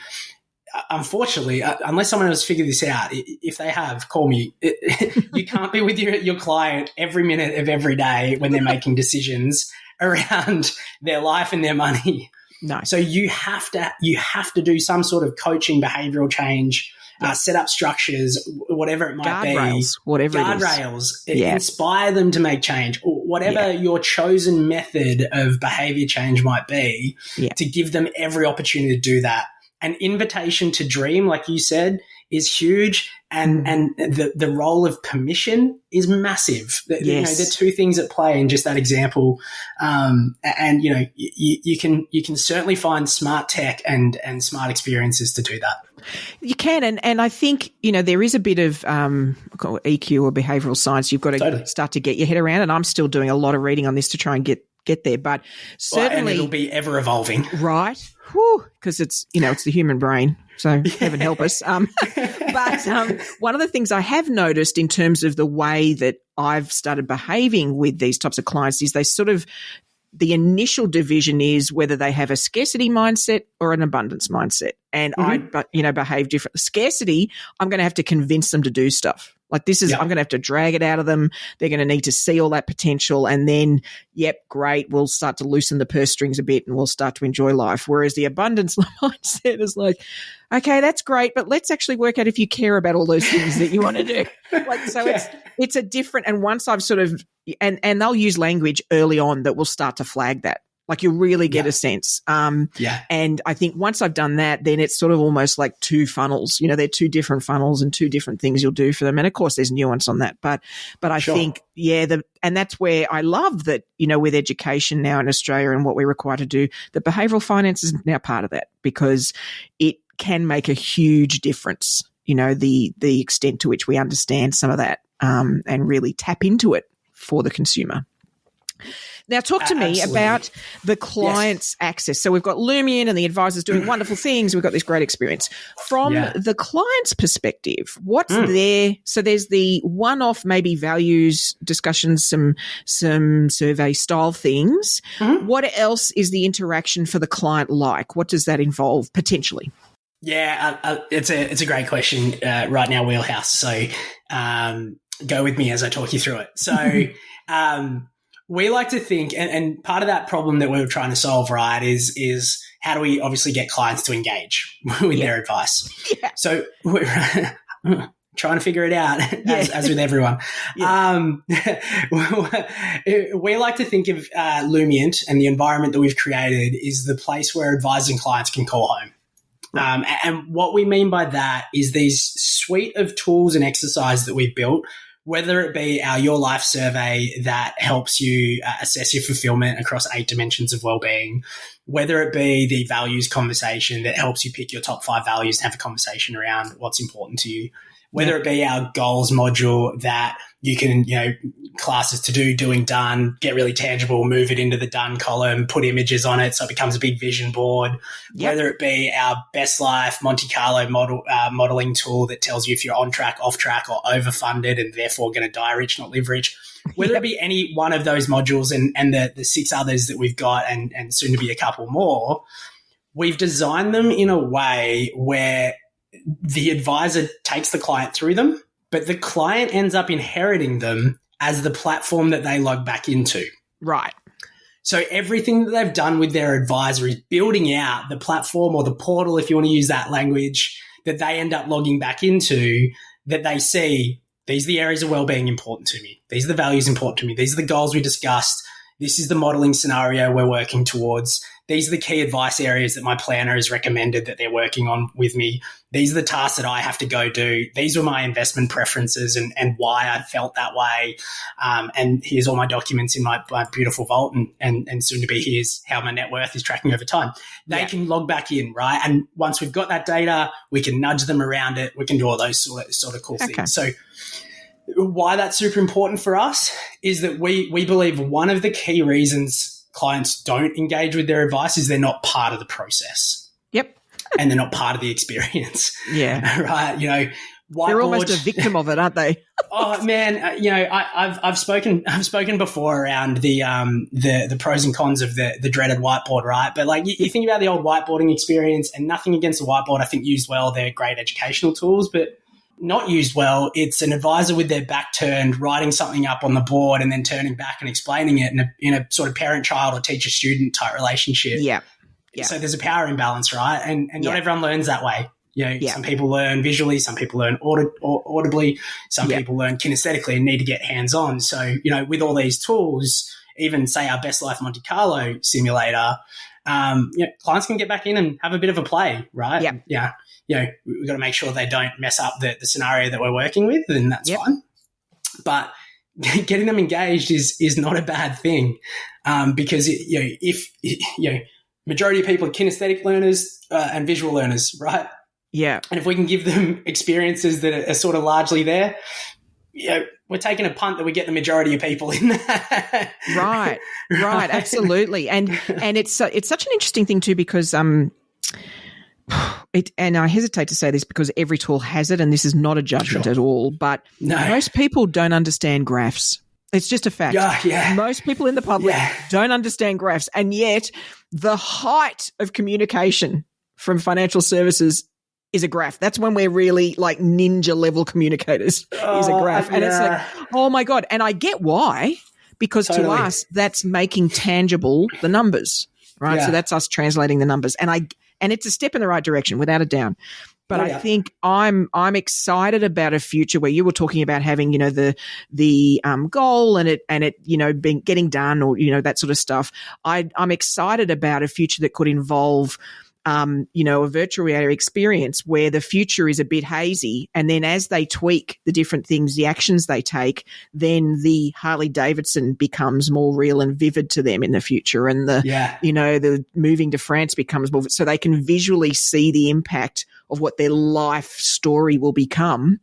unfortunately, unless someone has figured this out, if they have, call me. You can't be with your client every minute of every day when they're making decisions around their life and their money. No. So you have to do some sort of coaching, behavioral change, set up structures, whatever it might be. Guardrails. Inspire them to make change, or whatever your chosen method of behavior change might be, to give them every opportunity to do that. An invitation to dream, like you said, is huge. And the role of permission is massive. There are two things at play in just that example. You can certainly find smart tech and smart experiences to do that. You can. And I think, there is a bit of EQ or behavioral science you've got to start to get your head around. And I'm still doing a lot of reading on this to try and get there. But certainly. And it'll be ever evolving. Right. Because it's, it's the human brain. So heaven help us. But one of the things I have noticed in terms of the way that I've started behaving with these types of clients is they sort of, the initial division is whether they have a scarcity mindset or an abundance mindset. And I behave differently. Scarcity, I'm going to have to convince them to do stuff. Like this is, I'm going to have to drag it out of them. They're going to need to see all that potential. And then, great, we'll start to loosen the purse strings a bit and we'll start to enjoy life. Whereas the abundance mindset is like, okay, that's great, but let's actually work out if you care about all those things that you want to do. It's a different, and once I've sort of, and they'll use language early on that will start to flag that. Like you really get a sense. And I think once I've done that, then it's sort of almost like two funnels. They're two different funnels and two different things you'll do for them. And of course, there's nuance on that. But I think, and that's where I love that, with education now in Australia and what we're required to do, that behavioral finance is now part of that, because it can make a huge difference, the extent to which we understand some of that and really tap into it for the consumer. Now, talk to me Absolutely. about the client's access. So we've got Lumiant and the advisors doing wonderful things. We've got this great experience. From the client's perspective, what's there? So there's the one-off maybe values discussions, some survey style things. What else is the interaction for the client like? What does that involve potentially? Yeah, it's a great question right now, wheelhouse. So go with me as I talk you through it. So we like to think, and part of that problem that we were trying to solve, right, is how do we obviously get clients to engage with their advice? Yeah. So we're trying to figure it out as with everyone. We like to think of Lumiant and the environment that we've created is the place where advisors and clients can call home. And what we mean by that is these suite of tools and exercises that we've built, whether it be our Your Life survey that helps you assess your fulfillment across 8 dimensions of well-being, whether it be the values conversation that helps you pick your top 5 values and have a conversation around what's important to you, whether it be our goals module that you can, classes to do, doing, done, get really tangible, move it into the done column, put images on it so it becomes a big vision board, whether it be our Best Life Monte Carlo modeling tool that tells you if you're on track, off track, or overfunded and therefore going to die rich, not live rich, whether it be any one of those modules and the 6 others that we've got and soon to be a couple more, we've designed them in a way where the advisor takes the client through them, but the client ends up inheriting them as the platform that they log back into. Right. So everything that they've done with their advisor is building out the platform or the portal, if you want to use that language, that they end up logging back into, that they see these are the areas of wellbeing important to me. These are the values important to me. These are the goals we discussed. This is the modeling scenario we're working towards. These are the key advice areas that my planner has recommended that they're working on with me. These are the tasks that I have to go do. These were my investment preferences and why I felt that way. And here's all my documents in my beautiful vault and soon to be here's how my net worth is tracking over time. They can log back in, right? And once we've got that data, we can nudge them around it. We can do all those sort of cool things. So why that's super important for us is that we believe one of the key reasons clients don't engage with their advice is they're not part of the process. Yep. And they're not part of the experience. Yeah. Right. They're almost a victim of it, aren't they? Oh man, I've spoken before around the pros and cons of the dreaded whiteboard, right? But like you think about the old whiteboarding experience, and nothing against the whiteboard. I think used well, they're great educational tools, but not used well, it's an advisor with their back turned, writing something up on the board and then turning back and explaining it in a sort of parent-child or teacher-student type relationship. Yeah. So there's a power imbalance, right? And not everyone learns that way. Some people learn visually, some people learn audibly, some people learn kinesthetically and need to get hands-on. So, with all these tools, even say our Best Life Monte Carlo simulator, clients can get back in and have a bit of a play, right? Yeah. We've got to make sure they don't mess up the scenario that we're working with, and that's fine. But getting them engaged is not a bad thing, because if majority of people are kinesthetic learners and visual learners, right? Yeah. And if we can give them experiences that are sort of largely there, we're taking a punt that we get the majority of people in that. Right, absolutely. And it's such an interesting thing too, because and I hesitate to say this because every tool has it, and this is not a judgment at all, but most people don't understand graphs. It's just a fact. Yeah. Most people in the public don't understand graphs, and yet the height of communication from financial services is a graph. That's when we're really like ninja level communicators is a graph. And it's like, oh my God. And I get why, because to us, that's making tangible the numbers, right? Yeah. So that's us translating the numbers. And it's a step in the right direction without a doubt. But I think I'm excited about a future where you were talking about having, the goal and it being getting done or, that sort of stuff. I'm excited about a future that could involve a virtual reality experience where the future is a bit hazy. And then as they tweak the different things, the actions they take, then the Harley Davidson becomes more real and vivid to them in the future. And the moving to France becomes more, so they can visually see the impact of what their life story will become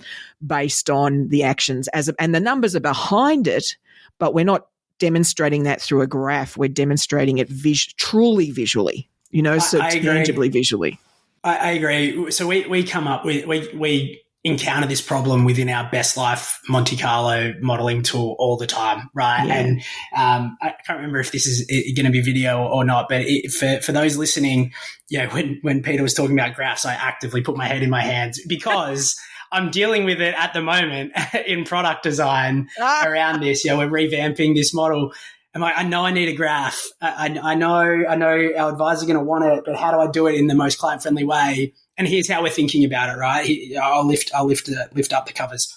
based on the actions and the numbers are behind it, but we're not demonstrating that through a graph. We're demonstrating it truly visually, so tangibly visually. I agree. So we come up with, we encounter this problem within our Best Life Monte Carlo modeling tool all the time, right? Yeah. And I can't remember if this is going to be video or not, but for those listening, when Peita was talking about graphs, I actively put my head in my hands because I'm dealing with it at the moment in product design around this. We're revamping this model. I know I need a graph. I know our advisors are going to want it, but how do I do it in the most client-friendly way? And here's how we're thinking about it, right? I'll lift up the covers.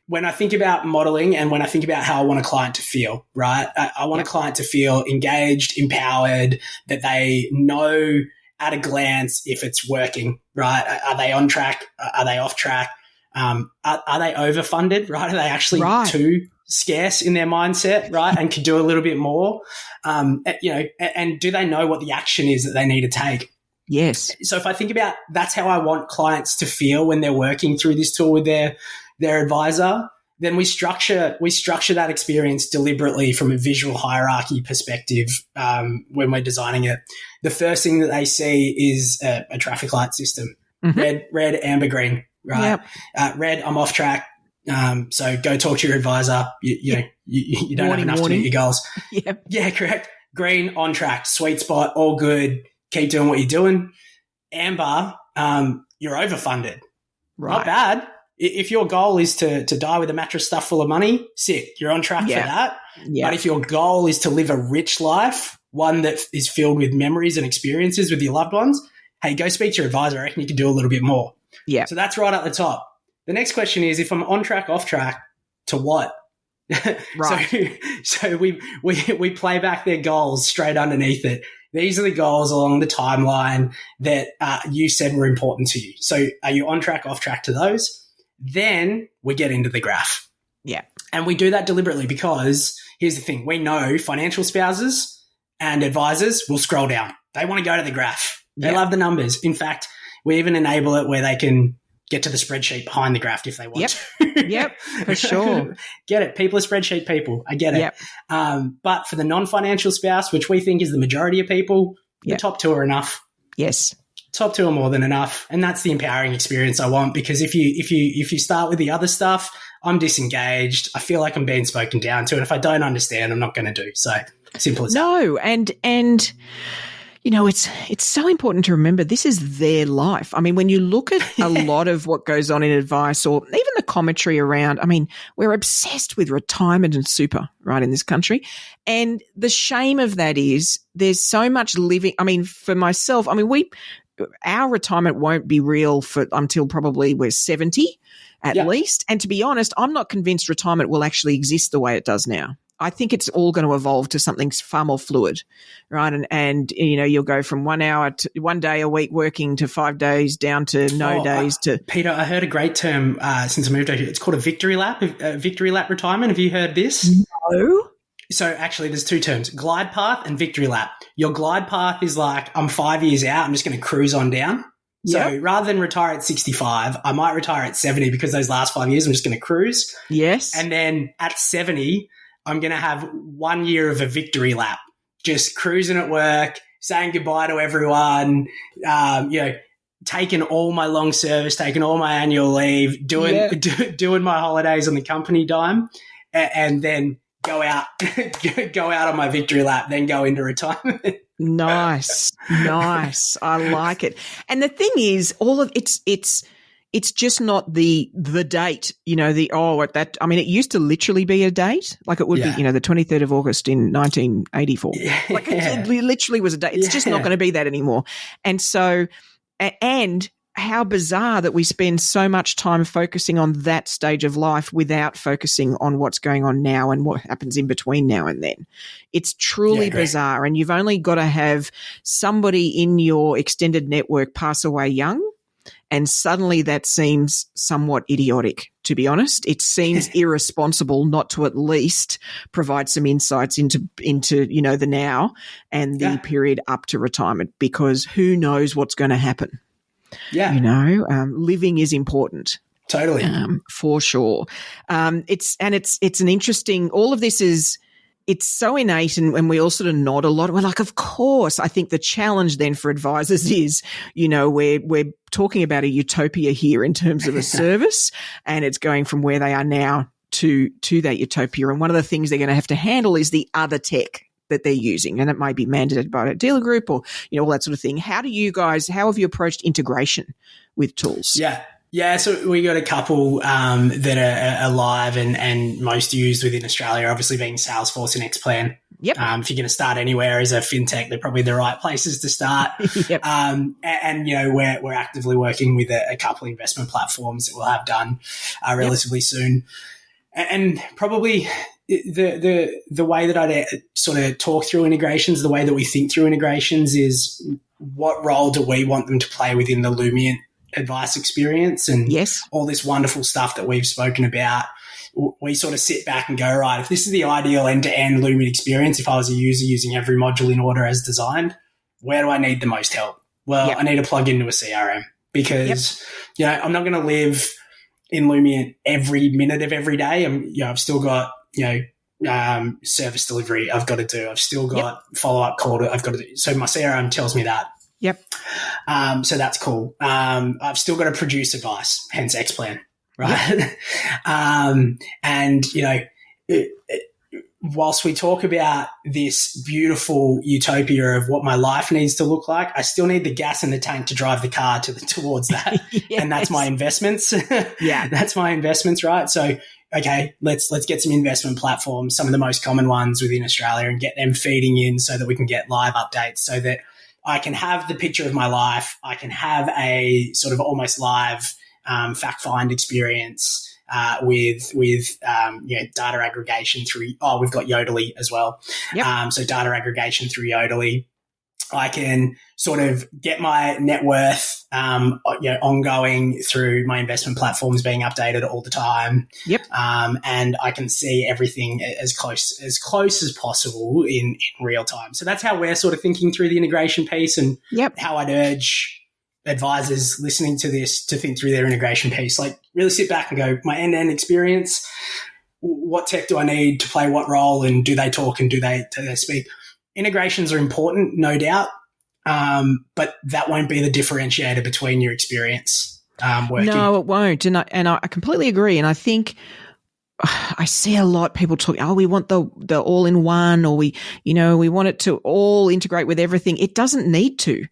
When I think about modeling and when I think about how I want a client to feel, right? I want a client to feel engaged, empowered, that they know at a glance if it's working, right? Are they on track? Are they off track? Are they overfunded, right? Are they actually too scarce in their mindset, right? And could do a little bit more, and do they know what the action is that they need to take? Yes. So if I think about, that's how I want clients to feel when they're working through this tool with their advisor, then we structure that experience deliberately from a visual hierarchy perspective when we're designing it. The first thing that they see is a traffic light system, red, amber, green, right? Yep. Red, I'm off track. So go talk to your advisor. You don't have enough to meet your goals. Yeah, correct. Green, on track, sweet spot, all good. Keep doing what you're doing. Amber, you're overfunded. Right. Not bad. If your goal is to die with a mattress stuffed full of money, sick. You're on track for that. Yeah. But if your goal is to live a rich life, one that is filled with memories and experiences with your loved ones, hey, go speak to your advisor. I reckon you can do a little bit more. Yeah. So that's right at the top. The next question is, if I'm on track, off track, to what? Right. So we play back their goals straight underneath it. These are the goals along the timeline that you said were important to you. So are you on track, off track to those? Then we get into the graph. Yeah. And we do that deliberately because here's the thing. We know financial spouses and advisors will scroll down. They want to go to the graph. They love the numbers. In fact, we even enable it where they can get to the spreadsheet behind the graph if they want to. Yep, for sure. Get it. People are spreadsheet people. I get it. Yep. But for the non-financial spouse, which we think is the majority of people, the top two are enough. Yes. Top two are more than enough. And that's the empowering experience I want, because if you start with the other stuff, I'm disengaged. I feel like I'm being spoken down to. And if I don't understand, I'm not going to do. So simple as that. No. And it's so important to remember this is their life. I mean, when you look at a lot of what goes on in advice or even the commentary around, I mean, we're obsessed with retirement and super, right, in this country. And the shame of that is there's so much living. I mean, for myself, I mean, our retirement won't be real until probably we're 70 at least. And to be honest, I'm not convinced retirement will actually exist the way it does now. I think it's all going to evolve to something far more fluid, right? And you'll go from 1 hour to 1 day a week working to 5 days down to no days to. Peita, I heard a great term since I moved over here. It's called a victory lap. Victory lap retirement. Have you heard this? No. So actually, there's two terms: glide path and victory lap. Your glide path is like, I'm 5 years out. I'm just going to cruise on down. So rather than retire at 65, I might retire at 70 because those last 5 years I'm just going to cruise. Yes. And then at 70. I'm going to have 1 year of a victory lap, just cruising at work, saying goodbye to everyone, taking all my long service, taking all my annual leave, doing my holidays on the company dime, and then go out on my victory lap, then go into retirement. Nice. I like it. And the thing is, all of it's just not the date, it used to literally be a date. Like it would be, the 23rd of August in 1984. Like it literally was a date. It's just not going to be that anymore. And so, and how bizarre that we spend so much time focusing on that stage of life without focusing on what's going on now and what happens in between now and then. It's truly bizarre. And you've only got to have somebody in your extended network pass away young, and suddenly that seems somewhat idiotic, to be honest. It seems irresponsible not to at least provide some insights into the now and the period up to retirement, because who knows what's going to happen. Yeah. Living is important. Totally. For sure. It's an interesting, all of this is it's so innate, and we all sort of nod a lot. We're like, of course. I think the challenge then for advisors is, we're talking about a utopia here in terms of a service, and it's going from where they are now to that utopia. And one of the things they're going to have to handle is the other tech that they're using, and it may be mandated by a dealer group or all that sort of thing. How have you approached integration with tools? Yeah, so we got a couple that are live and most used within Australia, obviously being Salesforce and Xplan. Yep. If you're going to start anywhere as a fintech, they're probably the right places to start. Yep. We're actively working with a couple of investment platforms that we'll have done relatively soon. And probably the way that I'd sort of talk through integrations, the way that we think through integrations is what role do we want them to play within the Lumiant advice experience and all this wonderful stuff that we've spoken about. We sort of sit back and go, right, if this is the ideal end-to-end Lumiant experience, if I was a user using every module in order as designed, where do I need the most help? Well, I need to plug into a CRM because, I'm not going to live in Lumiant every minute of every day. I've still got, service delivery I've got to do. I've still got follow-up call I've got to do. So my CRM tells me that. Yep. So that's cool. I've still got to produce advice, hence Xplan, right? Whilst we talk about this beautiful utopia of what my life needs to look like, I still need the gas in the tank to drive the car towards that. And that's my investments. That's my investments, right? So, okay, let's get some investment platforms, some of the most common ones within Australia, and get them feeding in so that we can get live updates so that I can have the picture of my life. I can have a sort of almost live fact find experience with data aggregation through. Oh, we've got Yodely as well. Yep. So data aggregation through Yodely. I can sort of get my net worth, ongoing through my investment platforms being updated all the time. Yep. And I can see everything as close as possible in real time. So that's how we're sort of thinking through the integration piece and how I'd urge advisors listening to this to think through their integration piece. Like really sit back and go, my end-to-end experience, what tech do I need to play what role, and do they talk and do they speak? Integrations are important, no doubt, but that won't be the differentiator between your experience working. No, it won't. And I completely agree. And I think I see a lot of people talk, we want the all-in-one, or we want it to all integrate with everything. It doesn't need to.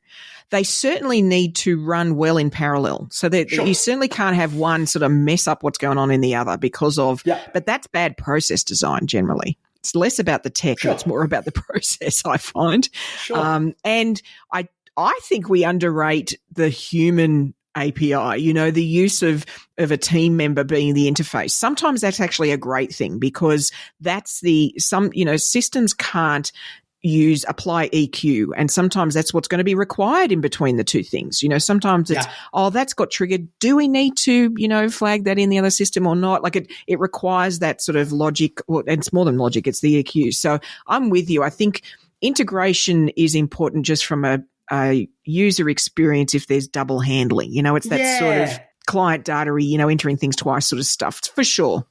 They certainly need to run well in parallel, so that you certainly can't have one sort of mess up what's going on in the other because of, but that's bad process design generally. It's less about the tech and it's more about the process, I find. And I think we underrate the human API, the use of a team member being the interface. Sometimes that's actually a great thing because that's systems can't apply EQ, and sometimes that's what's going to be required in between the two things. Sometimes it's, that's got triggered. Do we need to, flag that in the other system or not? Like it requires that sort of logic, and it's more than logic, it's the EQ. So I'm with you. I think integration is important just from a user experience if there's double handling. It's that sort of client data-y, entering things twice sort of stuff, for sure.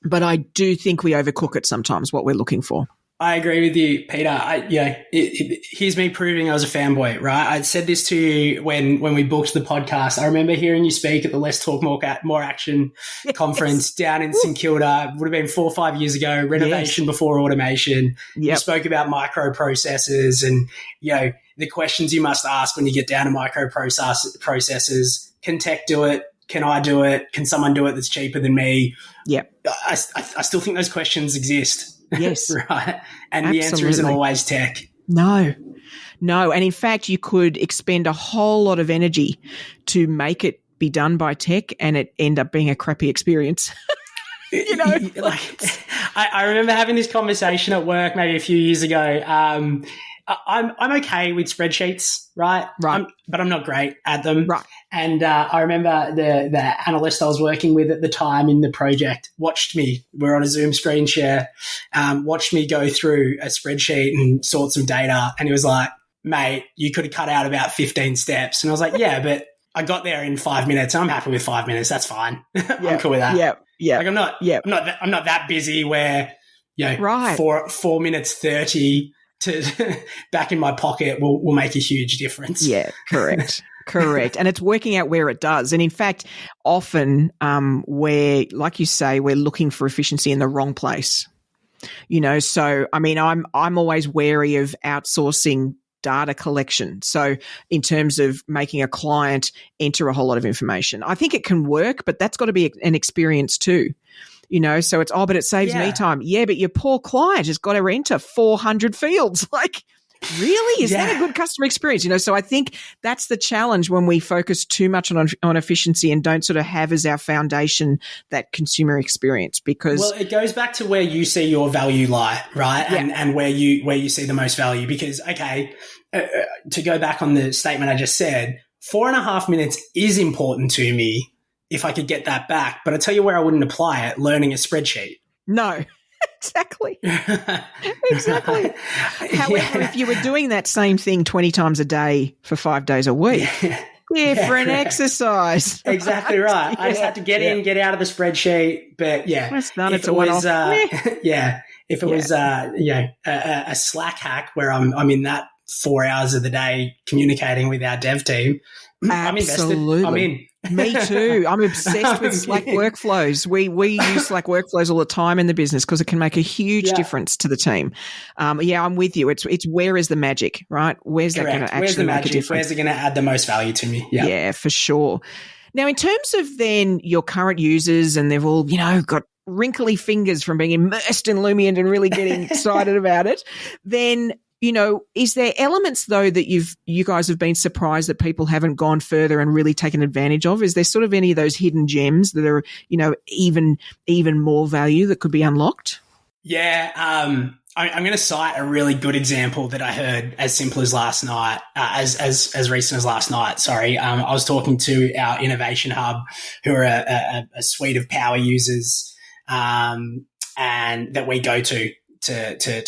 But I do think we overcook it sometimes, what we're looking for. I agree with you, Peita. Here's me proving I was a fanboy, right? I said this to you when we booked the podcast. I remember hearing you speak at the Let's Talk More Action conference down in St Kilda. It would have been 4 or 5 years ago, renovation before automation. You spoke about microprocessors and, the questions you must ask when you get down to microprocessors. Can tech do it? Can I do it? Can someone do it that's cheaper than me? Yep. I still think those questions exist. Yes. Right. And the answer isn't always tech. No. And in fact, you could expend a whole lot of energy to make it be done by tech and it end up being a crappy experience. I remember having this conversation at work maybe a few years ago. I'm okay with spreadsheets, right? But I'm not great at them. Right. And I remember the analyst I was working with at the time in the project watched me. We're on a Zoom screen share. Watched me go through a spreadsheet and sort some data, and he was like, "Mate, you could have cut out about 15 steps." And I was like, "Yeah, but I got there in 5 minutes. And I'm happy with 5 minutes. That's fine. I'm cool with that." Yeah. Like I'm not that busy where Right. 4 minutes 30 to back in my pocket will make a huge difference. Yeah, correct. Correct. And it's working out where it does. And in fact, often where, like you say, we're looking for efficiency in the wrong place. So I mean, I'm always wary of outsourcing data collection. So in terms of making a client enter a whole lot of information, I think it can work, but that's got to be an experience too. So it's, but it saves me time. Yeah, but your poor client has got to enter 400 fields. Like, really? Is that a good customer experience? So I think that's the challenge when we focus too much on efficiency and don't sort of have as our foundation that consumer experience, because it goes back to where you see your value lie, right? Yeah. And where you see the most value, because to go back on the statement I just said, 4.5 minutes is important to me if I could get that back. But I tell you where I wouldn't apply it: learning a spreadsheet. No. Exactly. Exactly. However, if you were doing that same thing 20 times a day for 5 days a week, different exercise. Exactly right. I just had to get in, get out of the spreadsheet. But it's done. It's a one-off. If it was a Slack hack where I'm in that 4 hours of the day communicating with our dev team, I'm invested. I'm in. Me too. I'm obsessed with Slack workflows. We use Slack workflows all the time in the business because it can make a huge difference to the team. I'm with you. It's where is the magic, right? Where's that going to actually make a difference? Where's it going to add the most value to me? Yeah, for sure. Now, in terms of then your current users, and they've all, got wrinkly fingers from being immersed in Lumiant and really getting excited about it, then is there elements though that you guys have been surprised that people haven't gone further and really taken advantage of? Is there sort of any of those hidden gems that are, even more value that could be unlocked? Yeah. I'm going to cite a really good example that I heard as simple as last night, as recent as last night. Sorry. I was talking to our innovation hub, who are a suite of power users, and that we go to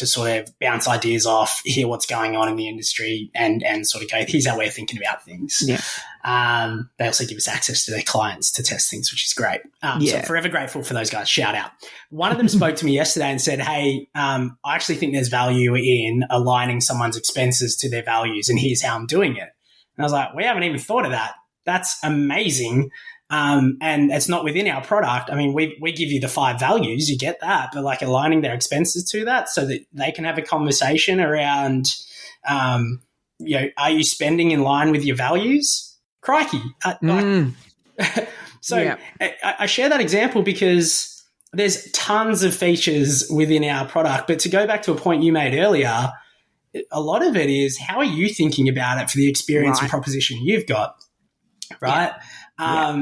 sort of bounce ideas off, hear what's going on in the industry, and sort of go, here's how we're thinking about things. Yeah. They also give us access to their clients to test things, which is great. So forever grateful for those guys. Shout out. One of them spoke to me yesterday and said, hey, I actually think there's value in aligning someone's expenses to their values, and here's how I'm doing it. And I was like, we haven't even thought of that. That's amazing. And it's not within our product. I mean, we give you the 5 values, you get that, but like aligning their expenses to that so that they can have a conversation around, are you spending in line with your values? Crikey. So I share that example because there's tons of features within our product, but to go back to a point you made earlier, a lot of it is, how are you thinking about it for the experience and proposition you've got? Right.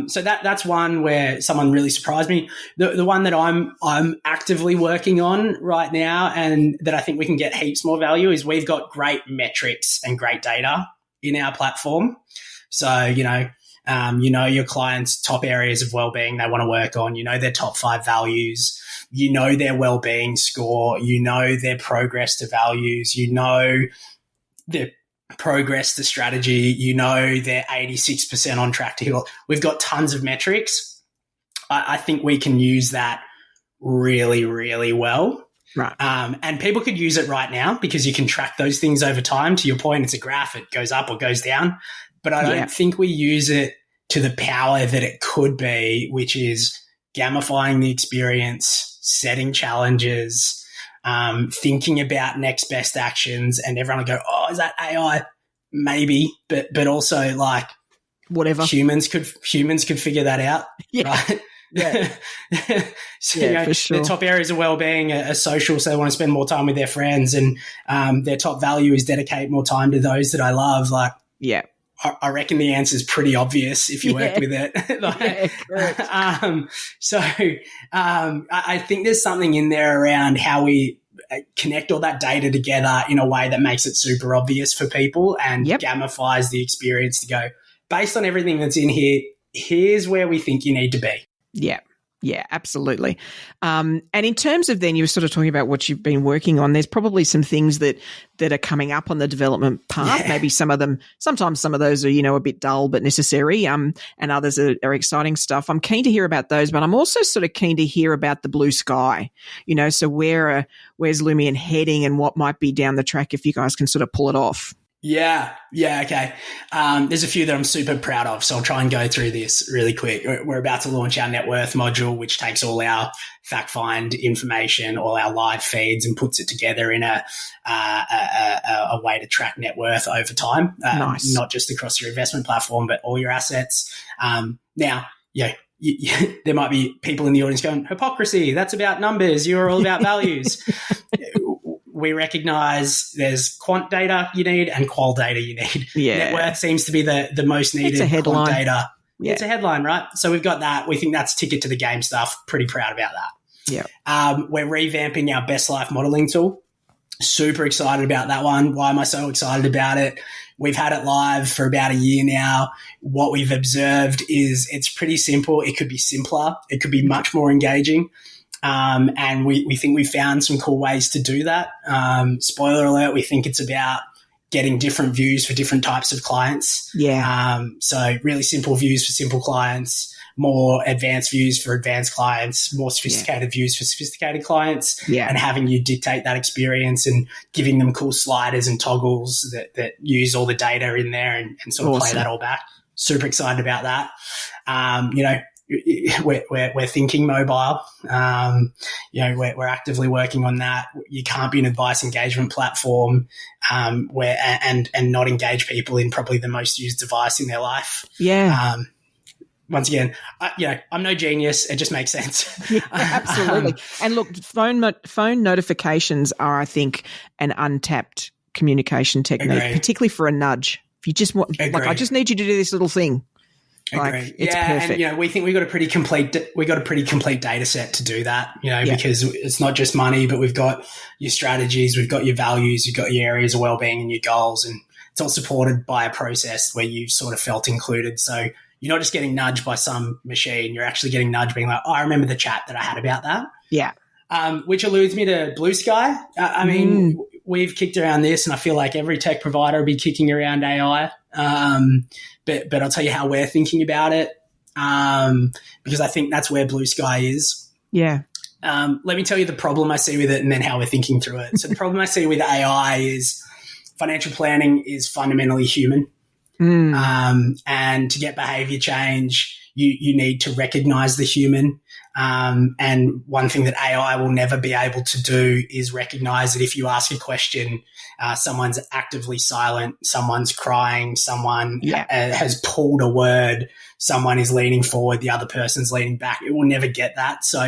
So that's one where someone really surprised me. The one that I'm actively working on right now, and that I think we can get heaps more value, is we've got great metrics and great data in our platform. So, your clients' top areas of wellbeing they want to work on, their top 5 values, their wellbeing score, their progress to values, their progress to strategy, they're 86% on track to hit. We've got tons of metrics. I think we can use that really, really well. Right. And people could use it right now because you can track those things over time. To your point, it's a graph. It goes up or goes down. But I don't think we use it to the power that it could be, which is gamifying the experience, setting challenges, thinking about next best actions, and everyone will go, oh, is that AI? Maybe, but also like whatever, humans could figure that out. Right. Yeah. So, for sure. Their top areas of wellbeing are social, so they want to spend more time with their friends, and their top value is dedicate more time to those that I love. Like, I reckon the answer is pretty obvious if you work with it. I think there's something in there around how we connect all that data together in a way that makes it super obvious for people and gamifies the experience to go, based on everything that's in here, here's where we think you need to be. Yeah. Yeah, absolutely. And in terms of then, you were sort of talking about what you've been working on. There's probably some things that are coming up on the development path. Yeah. Maybe sometimes some of those are, a bit dull but necessary, and others are exciting stuff. I'm keen to hear about those, but I'm also sort of keen to hear about the blue sky. So where's Lumiant heading and what might be down the track if you guys can sort of pull it off? Yeah, okay. There's a few that I'm super proud of, so I'll try and go through this really quick. We're about to launch our net worth module, which takes all our fact find information, all our live feeds, and puts it together in a way to track net worth over time. Nice. Not just across your investment platform, but all your assets. Now, there might be people in the audience going, hypocrisy, that's about numbers, you're all about values. We recognize there's quant data you need and qual data you need. Yeah. Net worth seems to be the most needed. It's a headline. Quant data. Yeah. It's a headline, right? So we've got that. We think that's ticket to the game stuff. Pretty proud about that. Yeah. We're revamping our best life modeling tool. Super excited about that one. Why am I so excited about it? We've had it live for about a year now. What we've observed is it's pretty simple. It could be simpler. It could be much more engaging. And we think we found some cool ways to do that. Spoiler alert, we think it's about getting different views for different types of clients. Yeah. So really simple views for simple clients, more advanced views for advanced clients, more sophisticated views for sophisticated clients, and having you dictate that experience and giving them cool sliders and toggles that use all the data in there and sort of play that all back. Super excited about that. We're thinking mobile. We're actively working on that. You can't be an advice engagement platform where not engage people in probably the most used device in their life. Yeah. Once again, I'm no genius. It just makes sense. Yeah, absolutely. And look, phone notifications are, I think, an untapped communication technique, particularly for a nudge. If you just want, I just need you to do this little thing. It's perfect. And we think we got a pretty complete data set to do that, because it's not just money, but we've got your strategies, we've got your values, you've got your areas of well-being and your goals, and it's all supported by a process where you've sort of felt included. So you're not just getting nudged by some machine, you're actually getting nudged being like, oh, I remember the chat that I had about that. Yeah. Which alludes me to Blue Sky. We've kicked around this, and I feel like every tech provider will be kicking around AI. But I'll tell you how we're thinking about it, because I think that's where Blue Sky is. Yeah. Let me tell you the problem I see with it and then how we're thinking through it. So the problem I see with AI is financial planning is fundamentally human. And to get behavior change, you need to recognize the human. And one thing that AI will never be able to do is recognize that if you ask a question, someone's actively silent, someone's crying, someone has pulled a word, someone is leaning forward, the other person's leaning back. It will never get that. So,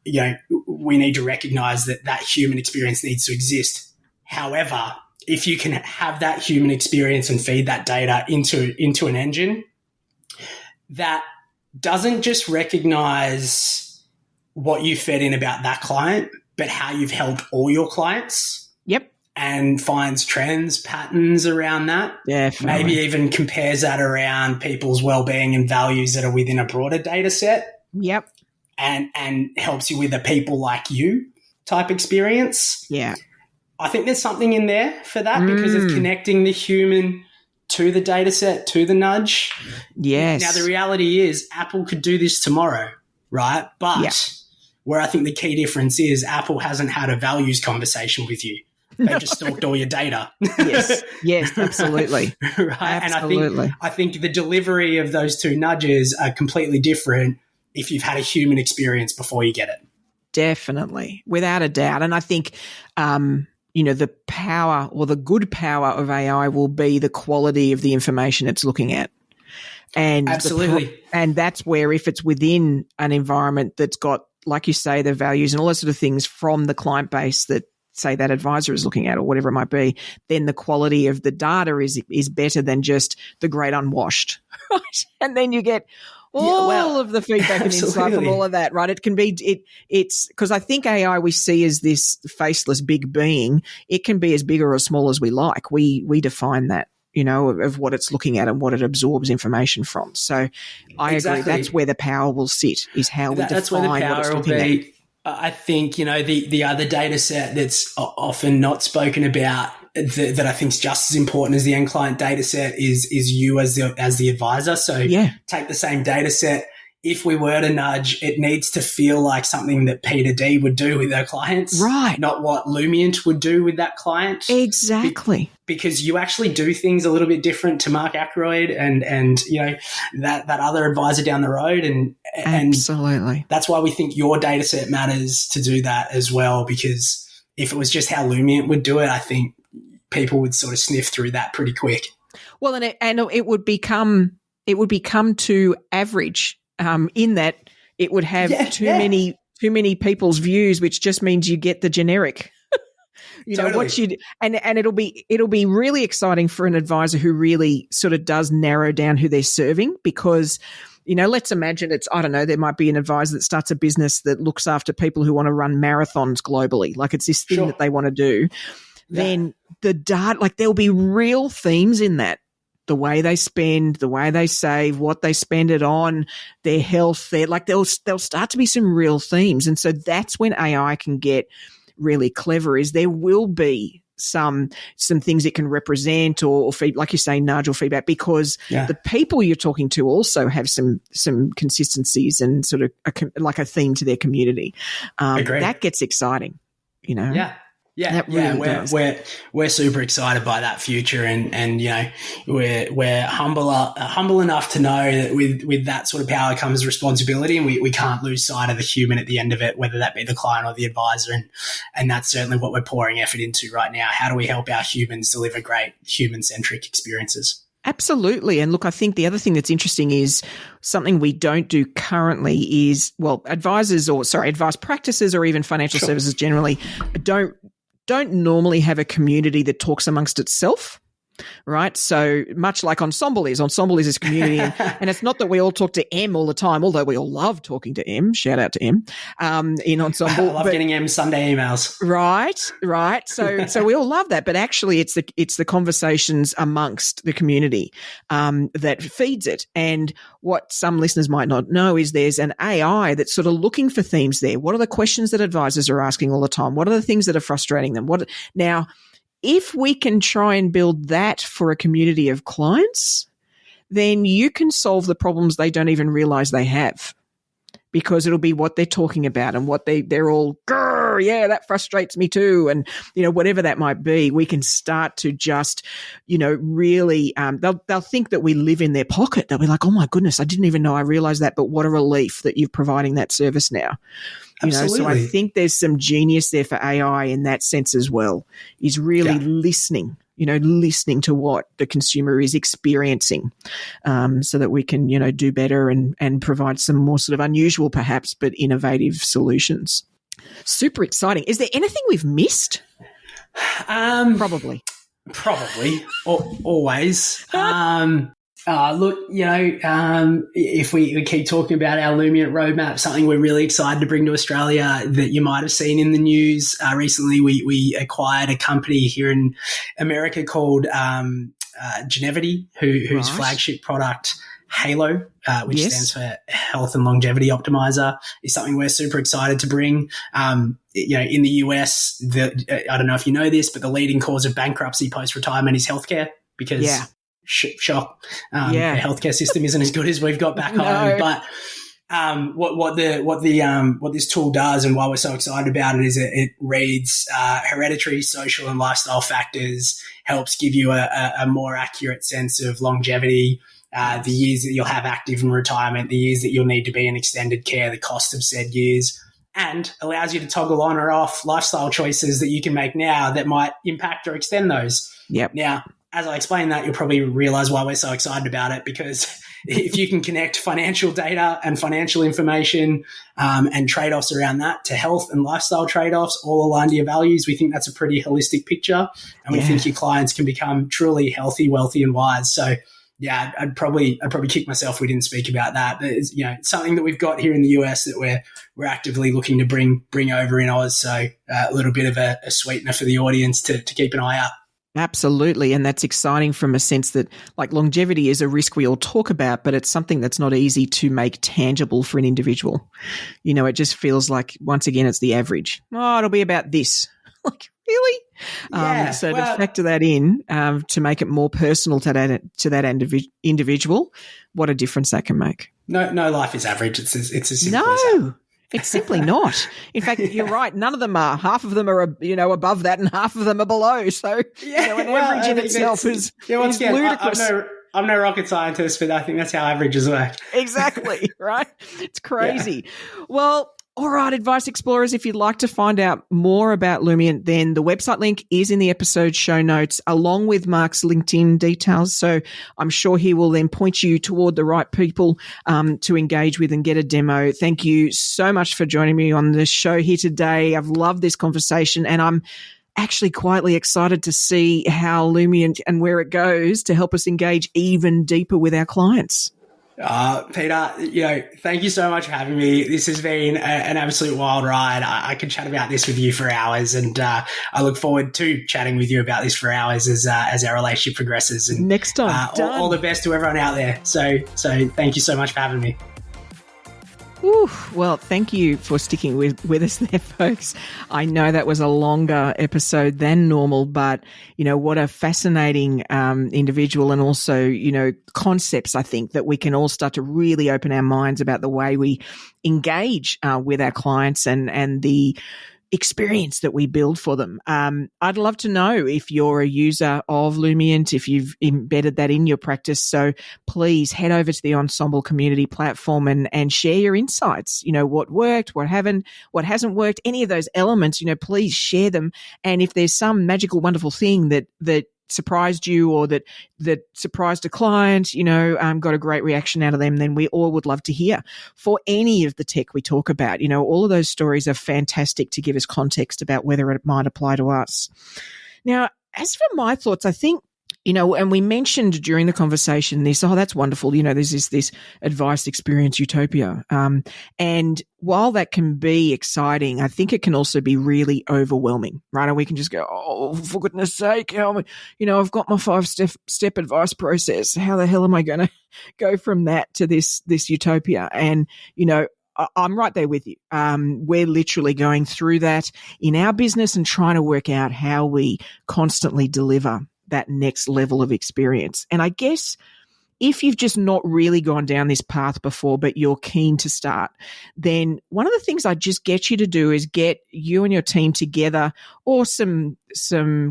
we need to recognize that human experience needs to exist. However, if you can have that human experience and feed that data into an engine that doesn't just recognize what you fed in about that client, but how you've helped all your clients. Yep. And finds trends, patterns around that. Definitely. Maybe even compares that around people's well-being and values that are within a broader data set. Yep. And helps you with a people like you type experience. Yeah. I think there's something in there for that because of connecting the human to the data set, to the nudge. Yes. Now, the reality is Apple could do this tomorrow, right? But where I think the key difference is Apple hasn't had a values conversation with you. They just stalked all your data. Yes, absolutely. Right. Absolutely. And I think the delivery of those two nudges are completely different if you've had a human experience before you get it. Definitely, without a doubt. And I think, the power or the good power of AI will be the quality of the information it's looking at. And absolutely. And that's where if it's within an environment that's got, like you say, the values and all those sort of things from the client base that, say, that advisor is looking at or whatever it might be, then the quality of the data is better than just the great unwashed, right? And then you get all of the feedback and insight from all of that, right? It can be, it's because I think AI we see as this faceless big being. It can be as big or as small as we like. We define that of what it's looking at and what it absorbs information from. So I agree. That's where the power will sit, is how we that's where the define what it's power will looking at. be. I think, the other data set that's often not spoken about that I think is just as important as the end client data set is you as the advisor. So take the same data set. If we were to nudge, it needs to feel like something that Peita D would do with their clients. Right. Not what Lumiant would do with that client. Exactly. Because you actually do things a little bit different to Mark Akeroyd and that other advisor down the road. And absolutely. That's why we think your data set matters to do that as well, because if it was just how Lumiant would do it, I think people would sort of sniff through that pretty quick. Well, and it would become too average. In that it would have too many people's views, which just means you get the generic. Totally. And it'll be really exciting for an advisor who really sort of does narrow down who they're serving, because let's imagine there might be an advisor that starts a business that looks after people who want to run marathons globally, like it's this thing that they want to do. Yeah. Then the data, there'll be real themes in that. The way they spend, the way they save, what they spend it on, their health, there'll start to be some real themes. And so that's when AI can get really clever, is there will be some things it can represent or feed, like you say, nudge or feedback, because the people you're talking to also have some consistencies and sort of a theme to their community. That gets exciting, Yeah. Yeah, we're super excited by that future, and we're humble enough to know that with that sort of power comes responsibility, and we can't lose sight of the human at the end of it, whether that be the client or the advisor, and that's certainly what we're pouring effort into right now. How do we help our humans deliver great human-centric experiences? Absolutely. And look, I think the other thing that's interesting is something we don't do currently is, advice practices or even financial services generally don't normally have a community that talks amongst itself, right? So much like Ensemble is this community. And it's not that we all talk to M all the time, although we all love talking to M. Shout out to M in Ensemble. I love getting M Sunday emails. Right. So we all love that. But actually it's the conversations amongst the community that feeds it. And what some listeners might not know is there's an AI that's sort of looking for themes there. What are the questions that advisors are asking all the time? What are the things that are frustrating them? Now, if we can try and build that for a community of clients, then you can solve the problems they don't even realize they have, because it'll be what they're talking about and what they're all, that frustrates me too. And, whatever that might be, we can start to just, really, they'll think that we live in their pocket. They'll be like, oh my goodness, I didn't even know I realized that, but what a relief that you're providing that service now. So I think there's some genius there for AI in that sense as well, is really listening to what the consumer is experiencing, so that we can, do better and provide some more sort of unusual perhaps, but innovative solutions. Super exciting. Is there anything we've missed? Probably. Always. Look, if we keep talking about our Lumiant roadmap, something we're really excited to bring to Australia that you might have seen in the news recently, we acquired a company here in America called Genevity, whose flagship product, Halo, which stands for Health and Longevity Optimizer, is something we're super excited to bring. In the US, I don't know if you know this, but the leading cause of bankruptcy post-retirement is healthcare, because shock. The healthcare system isn't as good as we've got back home. But what this tool does, and why we're so excited about it, is it reads hereditary, social, and lifestyle factors, helps give you a more accurate sense of longevity, the years that you'll have active in retirement, the years that you'll need to be in extended care, the cost of said years, and allows you to toggle on or off lifestyle choices that you can make now that might impact or extend those. Yep. Now, as I explain that, you'll probably realize why we're so excited about it, because if you can connect financial data and financial information and trade-offs around that to health and lifestyle trade-offs, all aligned to your values, we think that's a pretty holistic picture, and we think your clients can become truly healthy, wealthy, and wise. So, I'd probably kick myself if we didn't speak about that. But it's, it's something that we've got here in the US that we're actively looking to bring over in Oz. So a little bit of a sweetener for the audience to keep an eye out. Absolutely. And that's exciting from a sense that, like, longevity is a risk we all talk about, but it's something that's not easy to make tangible for an individual. It just feels like, once again, it's the average. Oh, it'll be about this. Like, really? Yeah, To factor that in, to make it more personal to that individual, what a difference that can make. No life is average. It's as simple as that. It's simply not. In fact, you're right. None of them are. Half of them are, above that, and half of them are below. So, an average in itself is ludicrous. I'm no rocket scientist, but I think that's how averages work. Exactly, right? It's crazy. Yeah. Well, all right, Advice Explorers, if you'd like to find out more about Lumiant, then the website link is in the episode show notes, along with Mark's LinkedIn details. So I'm sure he will then point you toward the right people to engage with and get a demo. Thank you so much for joining me on the show here today. I've loved this conversation, and I'm actually quietly excited to see how Lumiant and where it goes to help us engage even deeper with our clients. Peita, thank you so much for having me. This has been an absolute wild ride. I could chat about this with you for hours, and I look forward to chatting with you about this for hours as our relationship progresses. And next time, all the best to everyone out there. So thank you so much for having me. Well, thank you for sticking with us there, folks. I know that was a longer episode than normal, but, what a fascinating individual, and also, concepts, I think, that we can all start to really open our minds about the way we engage with our clients and the experience that we build for them. I'd love to know if you're a user of Lumiant, if you've embedded that in your practice. So please head over to the Ensemble community platform and share your insights. What worked, what hasn't worked, any of those elements, please share them. And if there's some magical, wonderful thing that surprised you, or that surprised a client, got a great reaction out of them, then we all would love to hear for any of the tech we talk about. All of those stories are fantastic to give us context about whether it might apply to us. Now, as for my thoughts, I think, and we mentioned during the conversation this, that's wonderful. There's this advice experience utopia. And while that can be exciting, I think it can also be really overwhelming, right? And we can just go, oh, for goodness sake, I've got my 5-step advice process. How the hell am I going to go from that to this utopia? And, I'm right there with you. We're literally going through that in our business and trying to work out how we constantly deliver that next level of experience. And I guess if you've just not really gone down this path before, but you're keen to start, then one of the things I just get you to do is get you and your team together, or some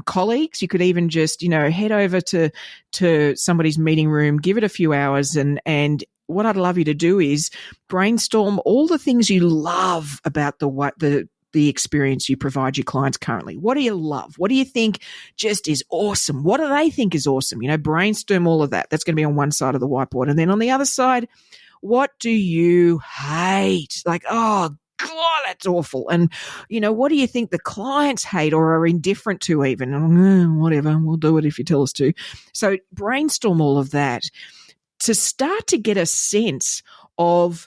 colleagues. You could even just, head over to somebody's meeting room, give it a few hours, and what I'd love you to do is brainstorm all the things you love about the experience you provide your clients currently. What do you love? What do you think just is awesome? What do they think is awesome? Brainstorm all of that. That's going to be on one side of the whiteboard. And then on the other side, what do you hate? Like, oh, God, that's awful. And, what do you think the clients hate or are indifferent to even? Whatever, we'll do it if you tell us to. So brainstorm all of that to start to get a sense of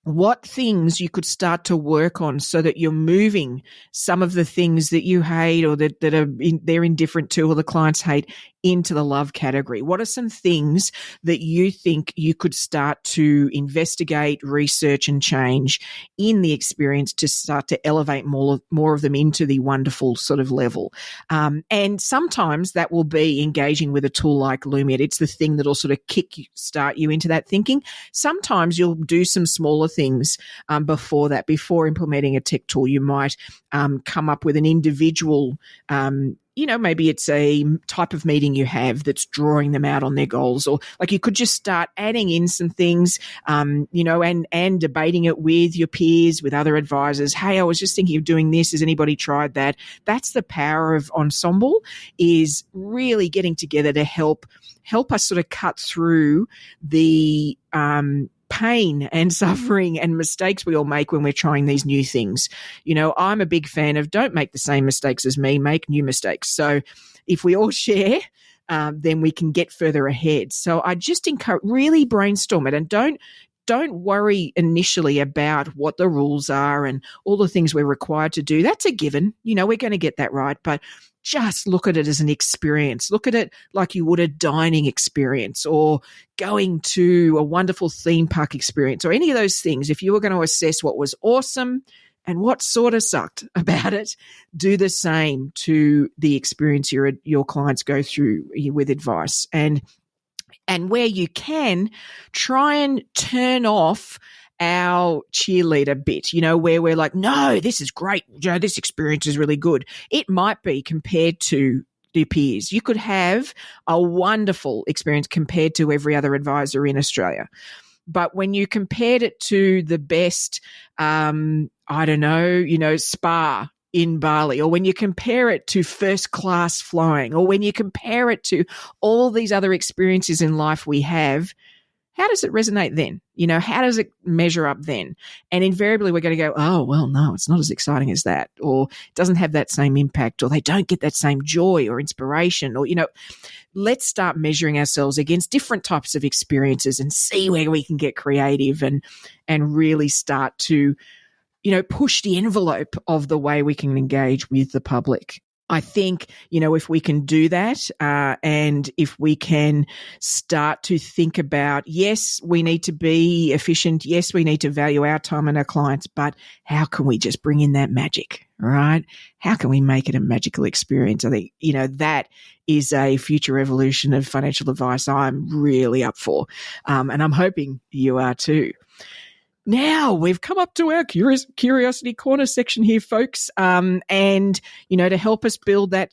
what things you could start to work on so that you're moving some of the things that you hate or that they're indifferent to or the clients hate into the love category. What are some things that you think you could start to investigate, research, and change in the experience to start to elevate more of them into the wonderful sort of level? And sometimes that will be engaging with a tool like Lumiant. It's the thing that will sort of start you into that thinking. Sometimes you'll do some smaller things before implementing a tech tool. You might come up with an individual maybe it's a type of meeting you have that's drawing them out on their goals, or like you could just start adding in some things, and debating it with your peers, with other advisors. Hey, I was just thinking of doing this. Has anybody tried that? That's the power of Ensemble, is really getting together to help us sort of cut through the pain and suffering and mistakes we all make when we're trying these new things. I'm a big fan of don't make the same mistakes as me, make new mistakes. So if we all share, then we can get further ahead. So I just encourage, really brainstorm it, and don't don't worry initially about what the rules are and all the things we're required to do. That's a given. We're going to get that right, but just look at it as an experience. Look at it like you would a dining experience or going to a wonderful theme park experience or any of those things. If you were going to assess what was awesome and what sort of sucked about it, do the same to the experience your clients go through with advice. And where you can, try and turn off our cheerleader bit, where we're like, no, this is great. This experience is really good. It might be compared to your peers. You could have a wonderful experience compared to every other advisor in Australia. But when you compared it to the best, spa in Bali, or when you compare it to first class flying, or when you compare it to all these other experiences in life we have, how does it resonate then? How does it measure up then? And invariably we're going to go, oh, well, no, it's not as exciting as that, or it doesn't have that same impact, or they don't get that same joy or inspiration, or, let's start measuring ourselves against different types of experiences and see where we can get creative and really start to, push the envelope of the way we can engage with the public. I think, if we can do that and if we can start to think about, yes, we need to be efficient. Yes, we need to value our time and our clients, but how can we just bring in that magic, right? How can we make it a magical experience? I think, that is a future evolution of financial advice I'm really up for. And I'm hoping you are too. Now we've come up to our Curiosity Corner section here, folks. And, to help us build that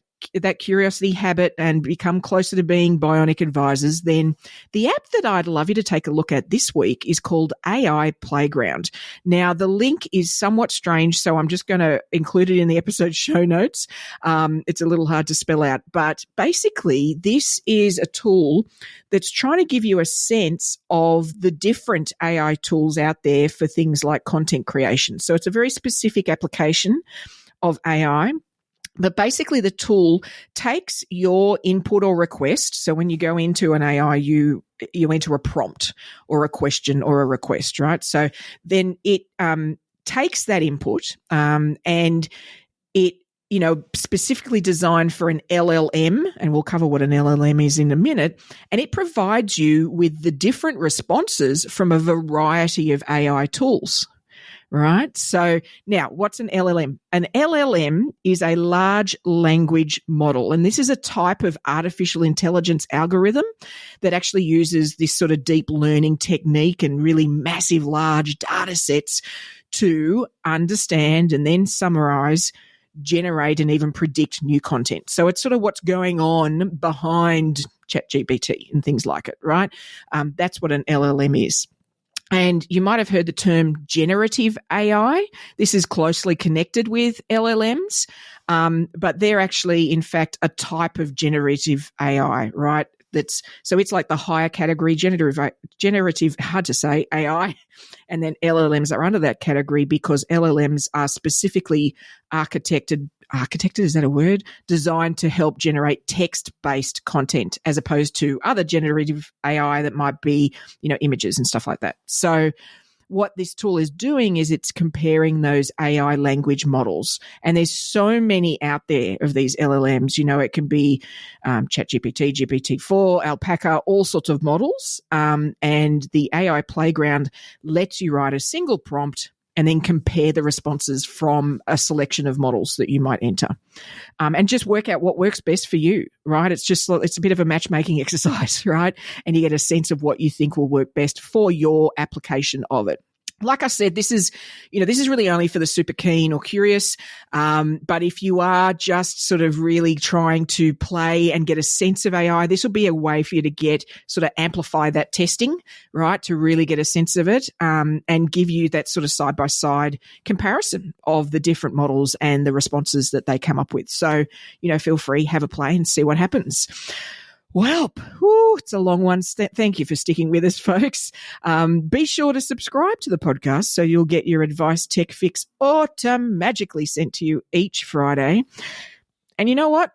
curiosity habit and become closer to being bionic advisors, then the app that I'd love you to take a look at this week is called AI Playground. Now, the link is somewhat strange, so I'm just going to include it in the episode show notes. It's a little hard to spell out, but basically this is a tool that's trying to give you a sense of the different AI tools out there for things like content creation. So it's a very specific application of AI. But basically the tool takes your input or request. So when you go into an AI, you enter a prompt or a question or a request, right? So then it takes that input and it, specifically designed for an LLM, and we'll cover what an LLM is in a minute, and it provides you with the different responses from a variety of AI tools. Right. So now what's an LLM? An LLM is a large language model. And this is a type of artificial intelligence algorithm that actually uses this sort of deep learning technique and really massive large data sets to understand and then summarize, generate, and even predict new content. So it's sort of what's going on behind ChatGPT and things like it. Right. That's what an LLM is. And you might have heard the term generative AI. This is closely connected with LLMs, but they're actually, in fact, a type of generative AI, right? So it's like the higher category generative, hard to say, AI, and then LLMs are under that category because LLMs are specifically architected, is that a word? Designed to help generate text-based content as opposed to other generative AI that might be, images and stuff like that. So what this tool is doing is it's comparing those AI language models. And there's so many out there of these LLMs. It can be ChatGPT, GPT-4, Alpaca, all sorts of models. And the AI Playground lets you write a single prompt and then compare the responses from a selection of models that you might enter. And just work out what works best for you, right? It's a bit of a matchmaking exercise, right? And you get a sense of what you think will work best for your application of it. Like I said, this is really only for the super keen or curious. But if you are just sort of really trying to play and get a sense of AI, this will be a way for you to amplify that testing, right? To really get a sense of it, and give you that sort of side by side comparison of the different models and the responses that they come up with. So, feel free, have a play and see what happens. Well, it's a long one. Thank you for sticking with us, folks. Be sure to subscribe to the podcast so you'll get your advice tech fix automatically sent to you each Friday. And you know what?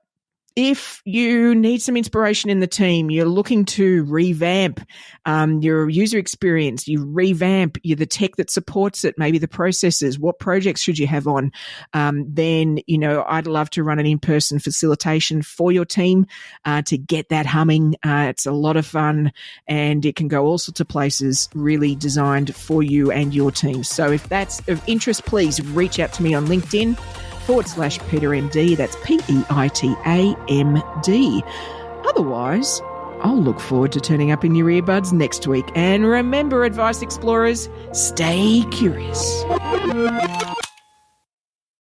If you need some inspiration in the team, you're looking to revamp your user experience, you revamp the tech that supports it, maybe the processes, what projects should you have on, then, I'd love to run an in-person facilitation for your team to get that humming. It's a lot of fun and it can go all sorts of places, really designed for you and your team. So if that's of interest, please reach out to me on LinkedIn /PeitaMD. That's PEITAMD. Otherwise, I'll look forward to turning up in your earbuds next week. And remember, Advice Explorers, stay curious.